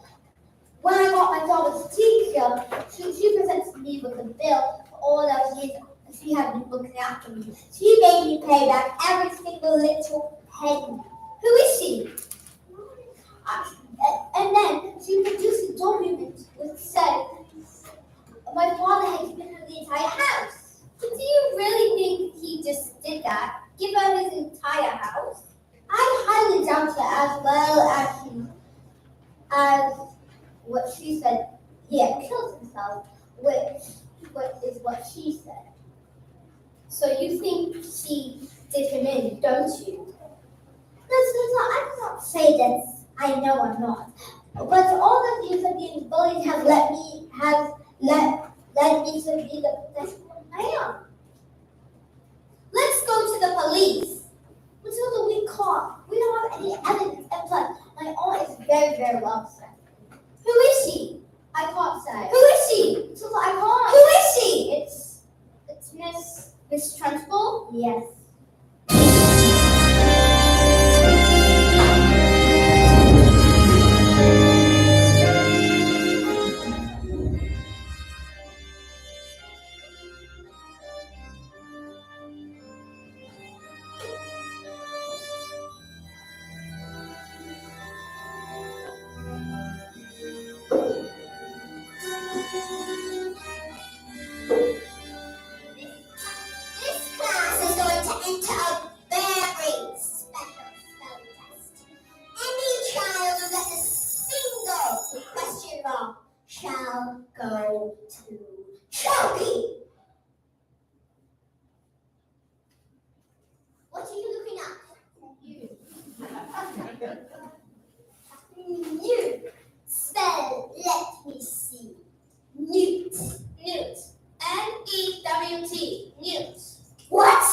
Speaker 3: When I got my job as a teacher, she presented me with a bill for all those years she had been looking after me. She made me pay back every single little penny. Who is she? And then she produced a document which said my father had given her the entire house. So do you really think he just did that? Give her his entire house? I highly doubt it, as well as what she said. He had killed himself, which is what she said. So you think she did him in, don't you? I cannot say that. I know I'm not. But all the years of being bullied have led me to be the professional I am. Let's go to the police. Matilda, we don't have any evidence, and plus, my aunt is very, very well upset. Who is she? I can't say. Who is she? Matilda, I can't. Who is she? It's Miss Trunchbull? Yes. This class is going to enter a very special spelling test. Any child who gets a single question wrong shall go to choking. What are you looking at? You. Spell, let me see. Newt. N-E-W-T. Newt. What?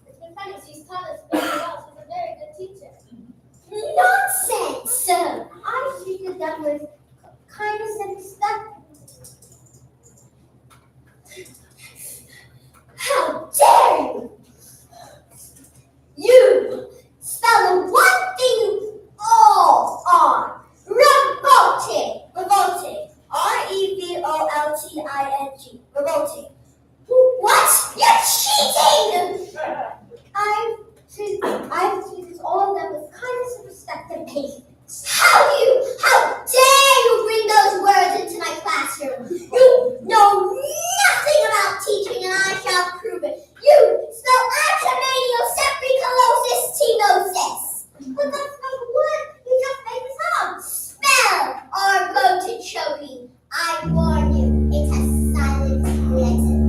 Speaker 3: It's been funny. She's taught us very well. She's a very good teacher. Nonsense! I treated them with kindness and respect. How dare you! You spell the one thing you all are. Revolting. R-E-V-O-L-T-I-N-G. Revolting. What? You're cheating! I've treated all of them with kindness and respect and patience. How dare you bring those words into my classroom? You know nothing about teaching, and I shall prove it. You spell atramaniosepricalosis. But that's not a word. You just made this up. Spell or go to choking. I warn you, it has silent letters.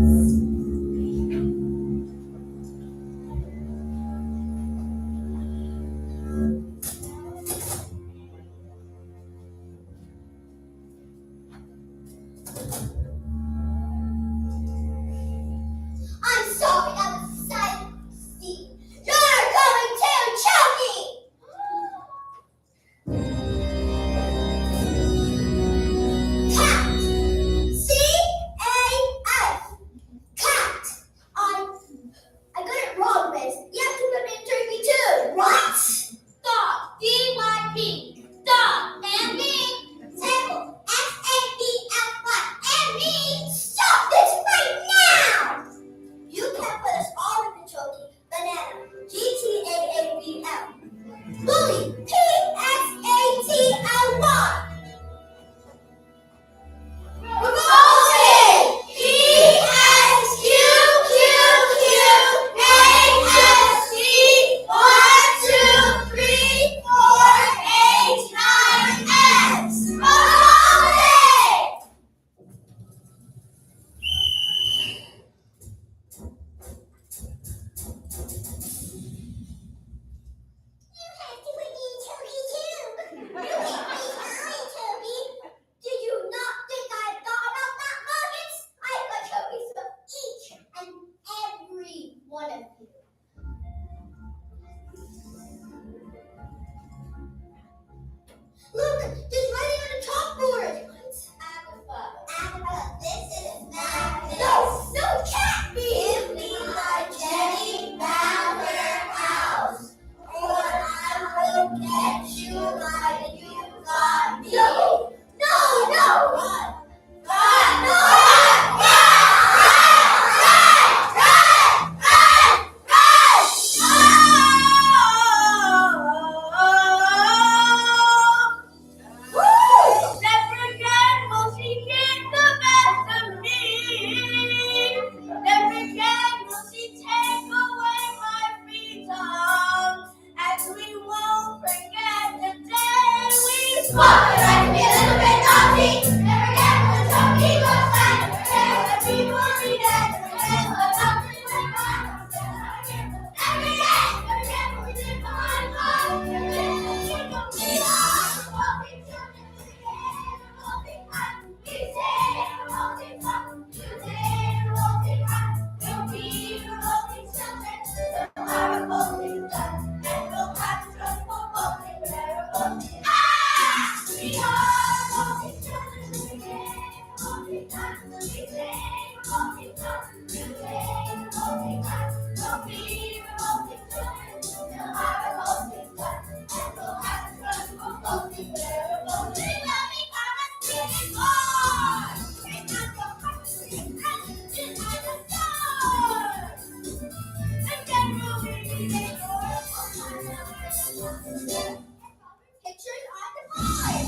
Speaker 3: Pictures on the board.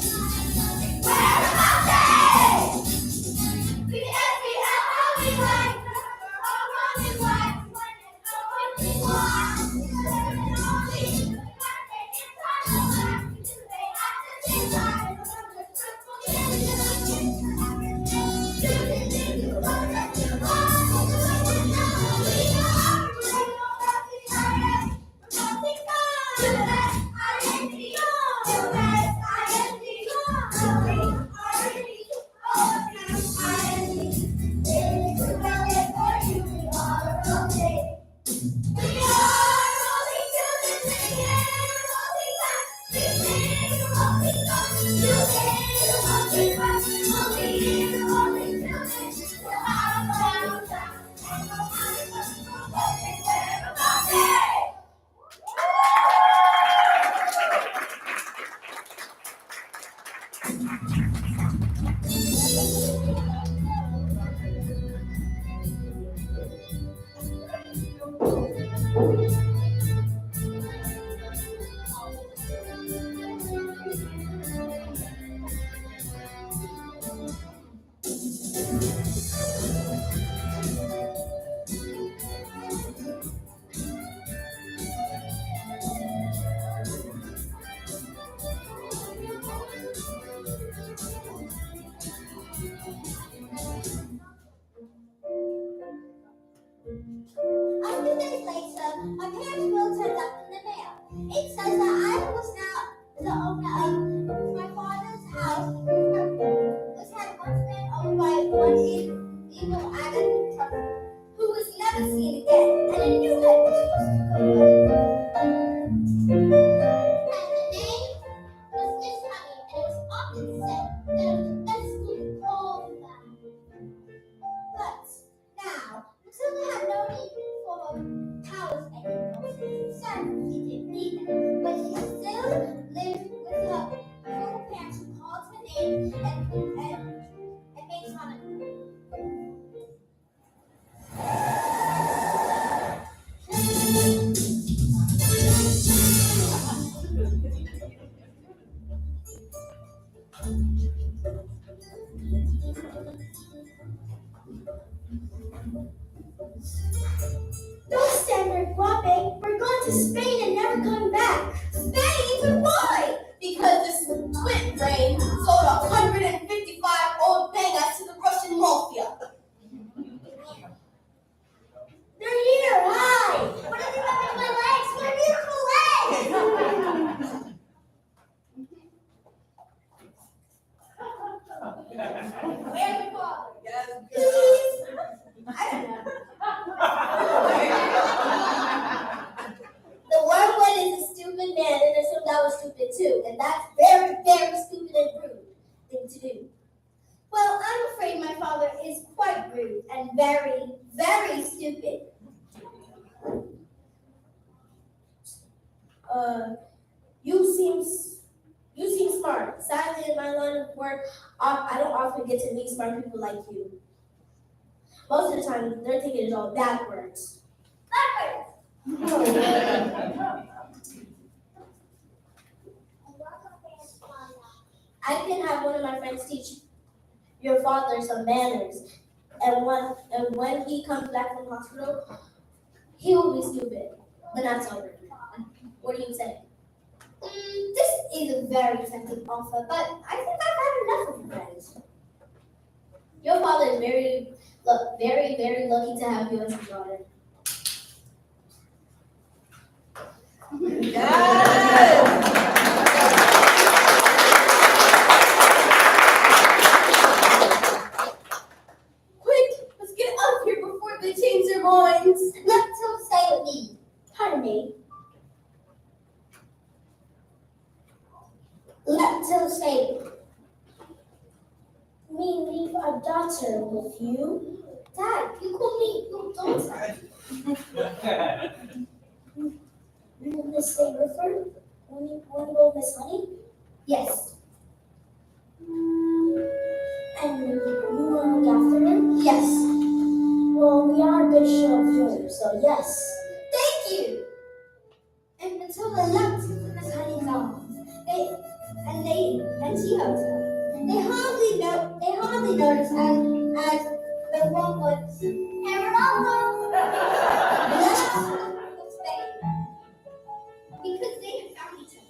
Speaker 3: Where about they? A few days later, my parents' will turned up in the mail. It says that I was now the owner of my father's house, which had once been owned by one evil Agatha who was never seen again, and a new head was supposed to go up. And the name was Miss Honey, and it was often said that it was the best school in all of them. But now, Matilda had no need for powers anymore. Sadly, she didn't need them, but she still lived with her cruel parents who called her name and made fun of her. Don't stand there flopping. We're going to Spain and never coming back.
Speaker 1: Spain? But why? Because this twin brain sold 155 old bangers to the Russian mafia.
Speaker 3: They're here. Hi. What are you doing with my legs? My beautiful legs.
Speaker 1: Where's your father?
Speaker 3: Please. I don't know. The wormwood is a stupid man, and assumed I was stupid too, and that's very, very stupid and rude thing to do. Well, I'm afraid my father is quite rude and very, very stupid. You seem smart. Sadly, in my line of work, I don't often get to meet smart people like you. Most of the time, they're taking it all backwards. Backwards! I can have one of my friends teach your father some manners. And when he comes back from hospital, he will be stupid. But that's all right. What do you say? This is a very tempting offer, but I think I've had enough of friends. Your father is very, very lucky to have you as his daughter.
Speaker 1: Quick, let's get out of here before they change their minds.
Speaker 3: Let him stay with me. Pardon me. Let him stay. Me leave a daughter with you. Dad, you call me your daughter. Will Miss stay with her? When will Miss Honey? Yes. And you will look after her? Yes. Well, we are a good show of yours, so yes. Thank you. And Matilda leapt into Miss Honey's arms. And she hugged her. They hardly noticed as the one was Emerald. Because they had found each other.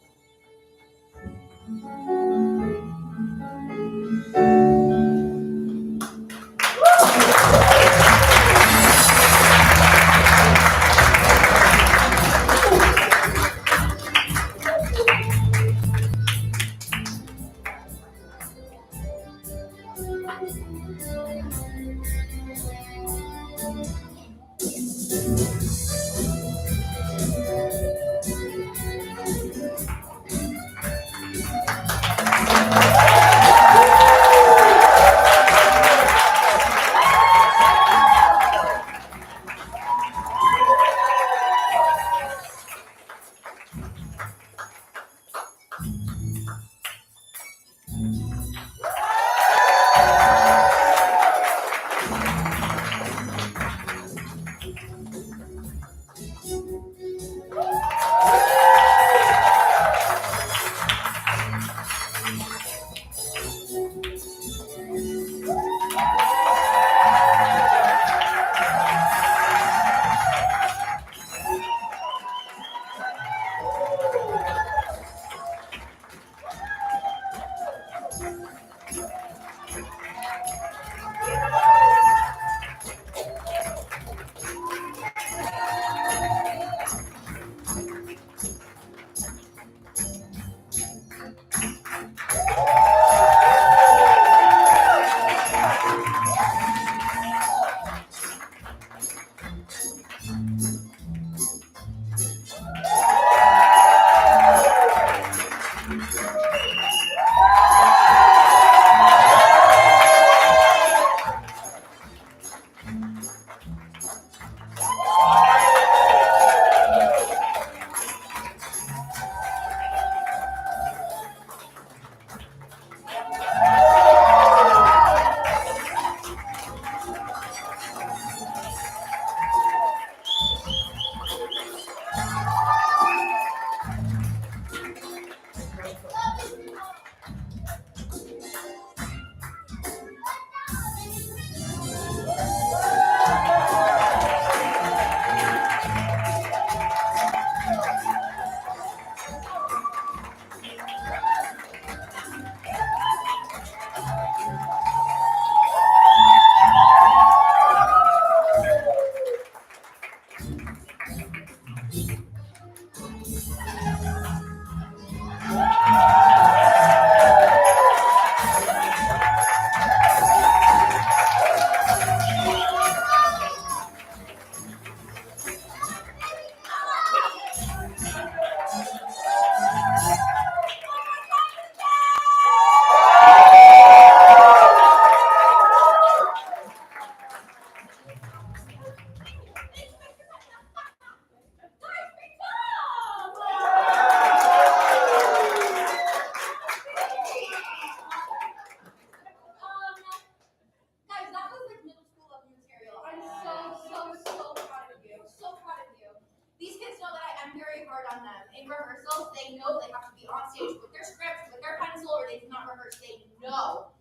Speaker 1: Guys, that was like middle school level material. I'm so proud of you. So proud of you. These kids know that I am very hard on them. In rehearsals, they know they have to be on stage with their scripts, with their pencil, or they cannot rehearse. They know.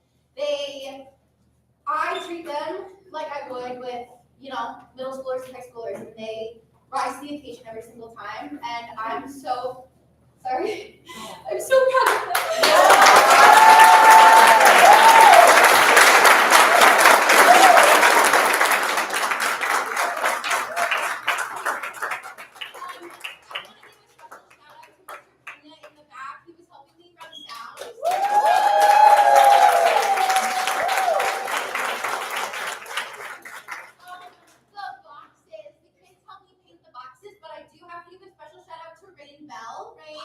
Speaker 1: I treat them like I would with, middle schoolers and high schoolers, and they rise to the occasion every single time. And I'm so sorry. I'm so proud of them. Bell, Rain.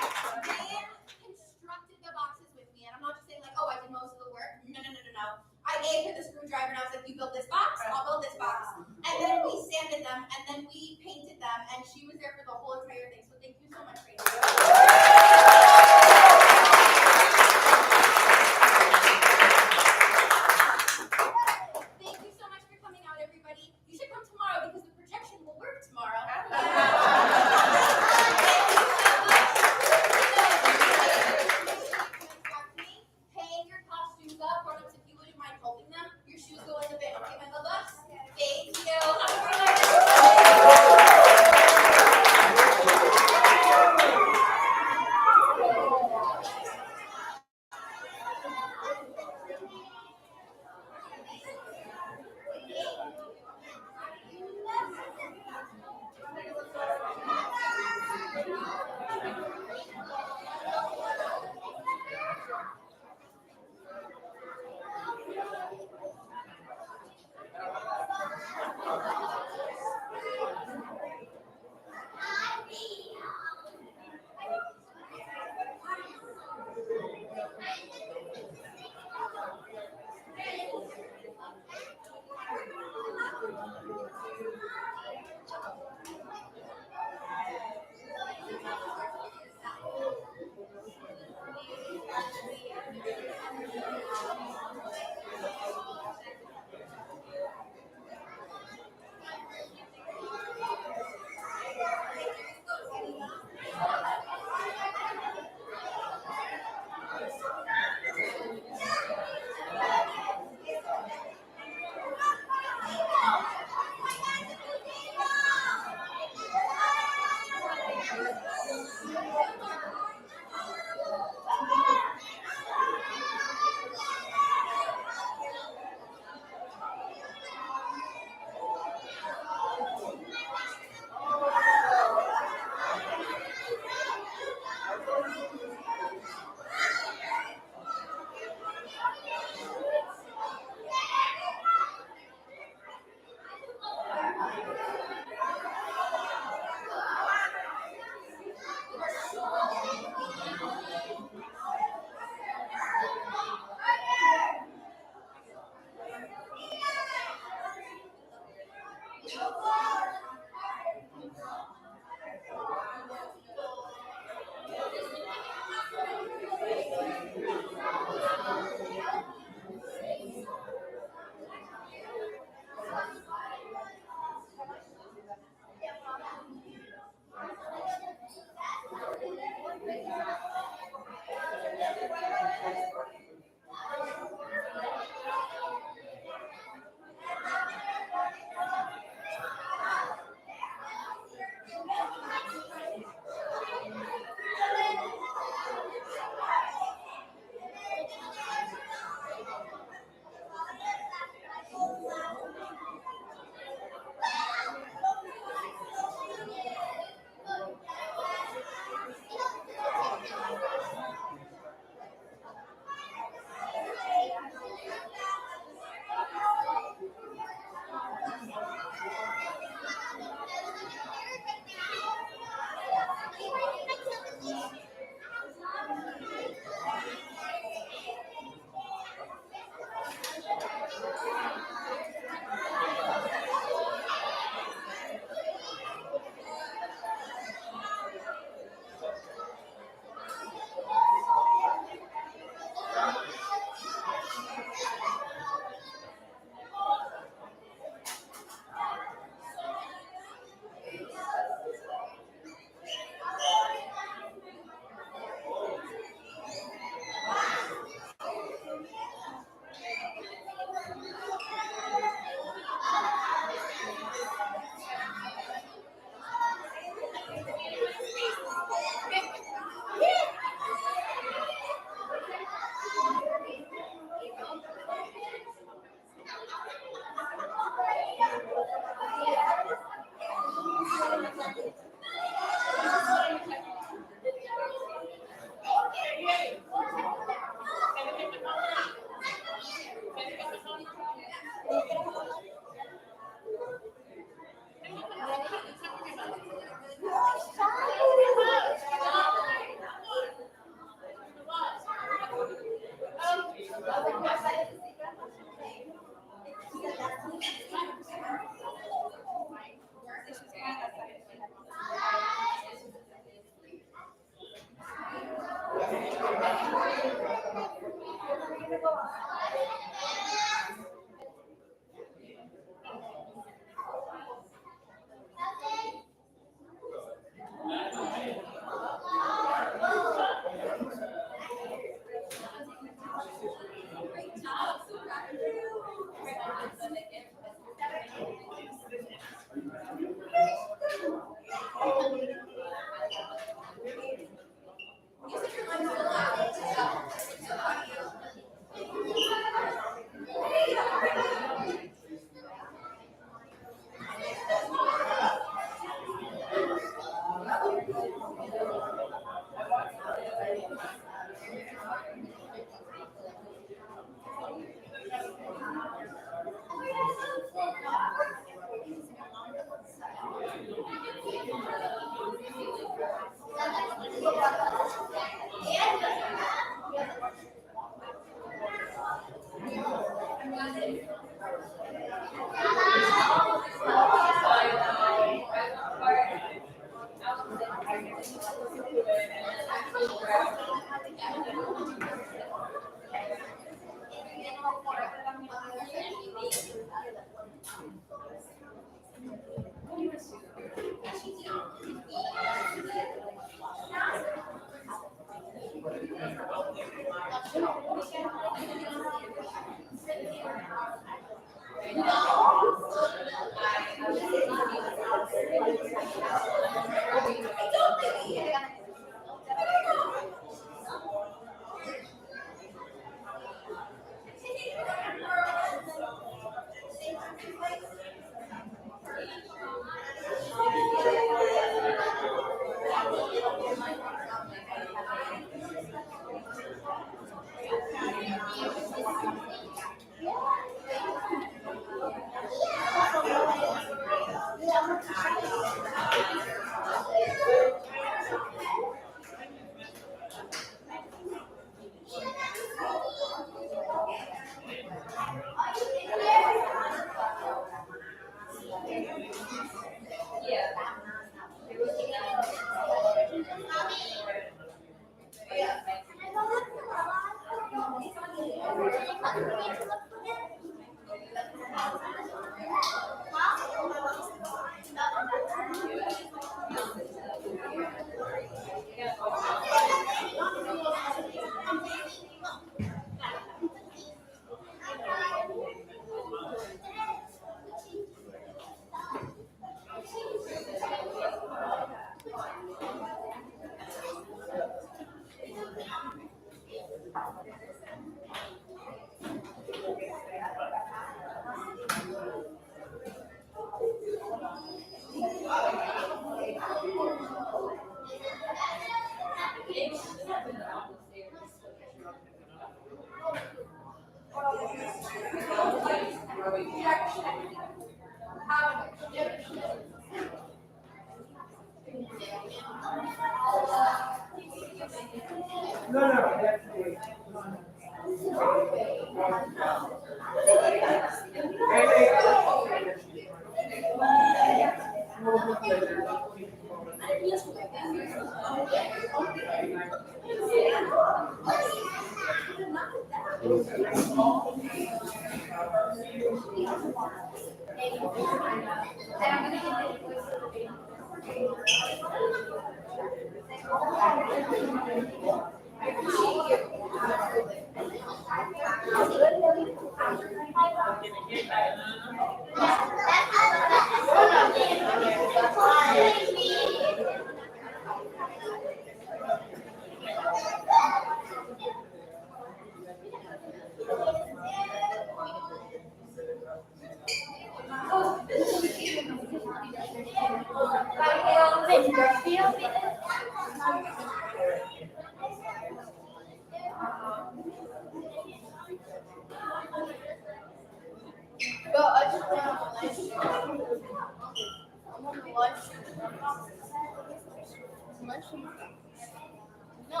Speaker 3: No,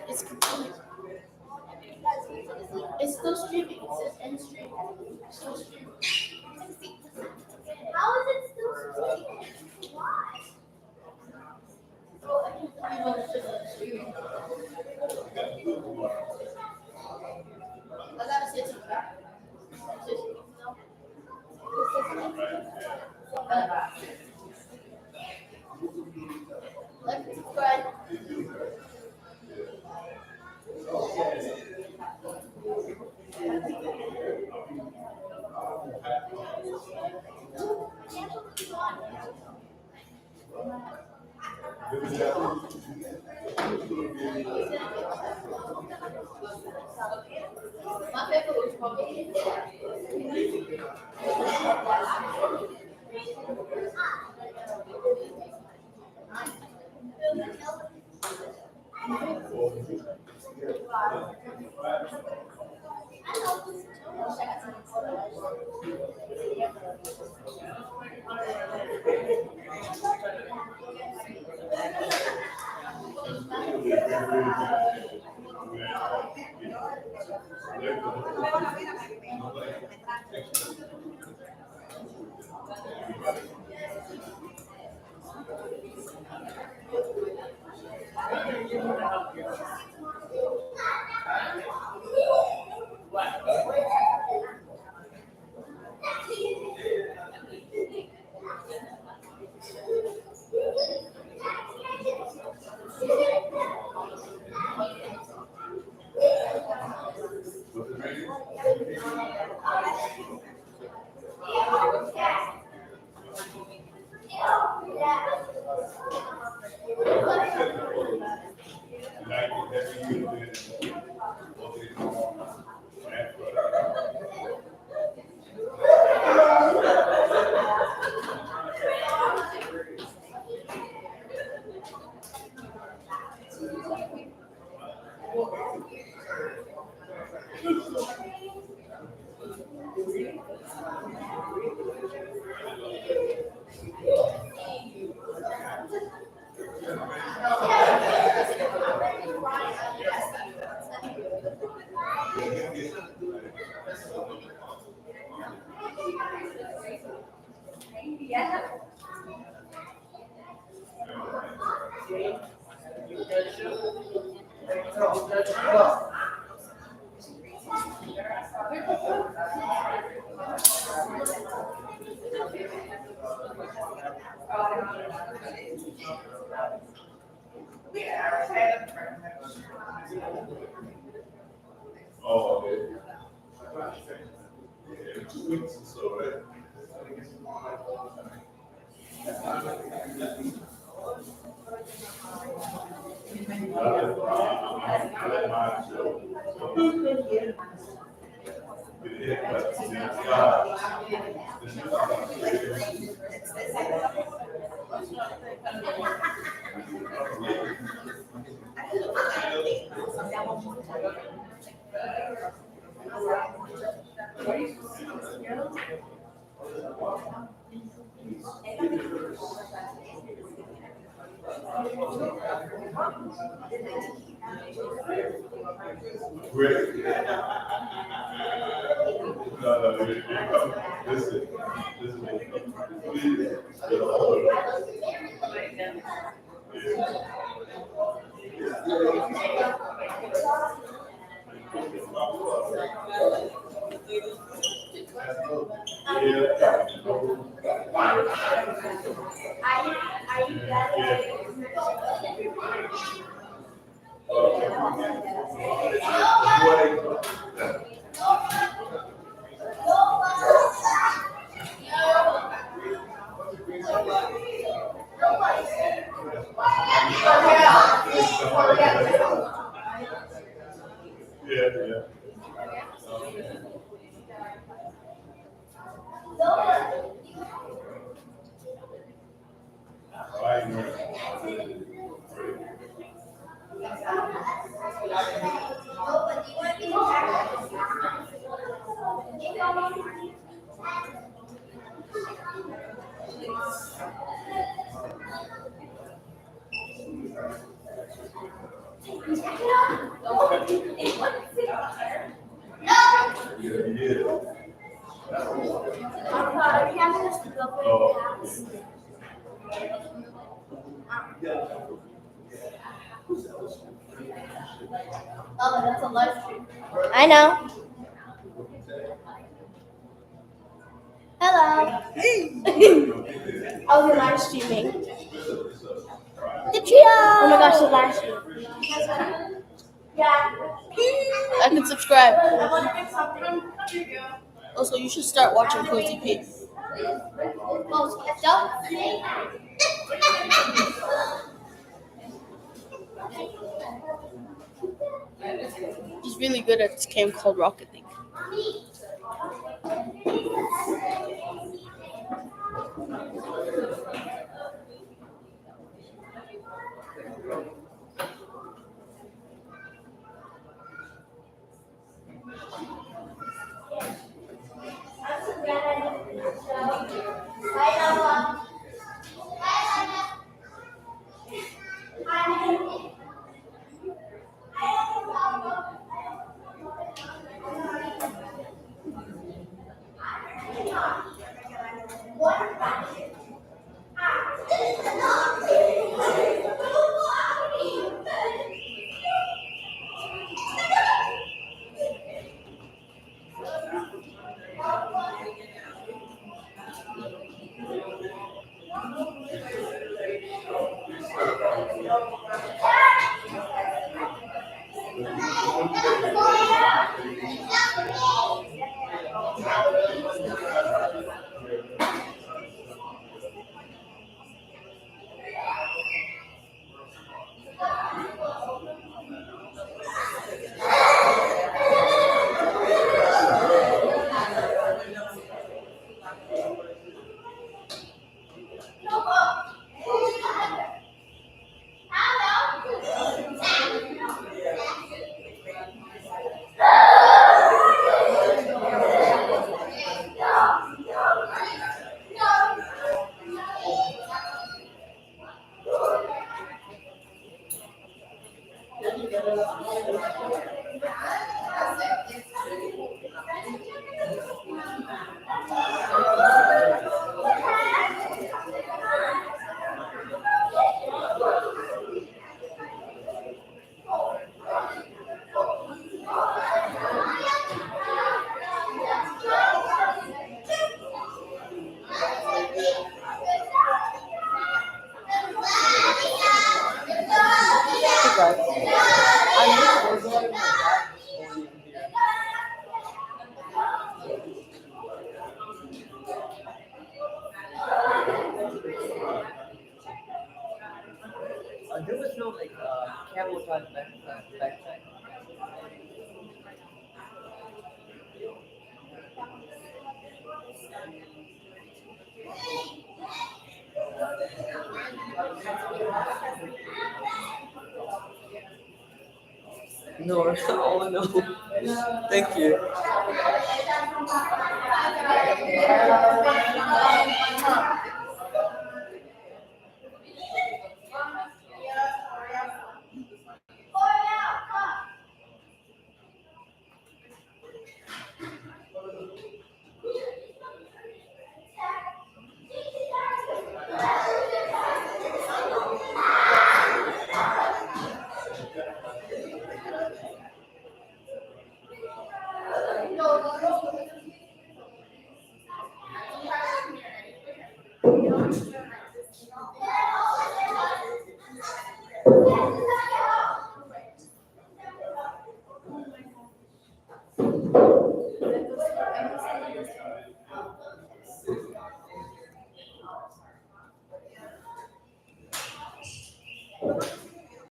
Speaker 3: it's continuing. It's still streaming. It says end stream. It's still streaming. How is it still streaming? Why? Oh, I can't tell you what it's just streaming.
Speaker 1: My favorite was probably
Speaker 2: Oh, okay. Yeah, 2 weeks or so, right? I let mine show. Great. No, listen, please. Yeah, yeah.
Speaker 1: oh, that's a live stream.
Speaker 3: I know. Hello.
Speaker 1: I was live streaming.
Speaker 3: The trio.
Speaker 1: Oh my gosh, the live stream. Yeah.
Speaker 4: I can subscribe.
Speaker 1: I want to make something.
Speaker 4: Also, you should start watching Cozy P.
Speaker 1: Oh, stop.
Speaker 4: He's really good at this game called Rocket League.
Speaker 5: There was no like camouflage backpack. No, oh no. Thank you.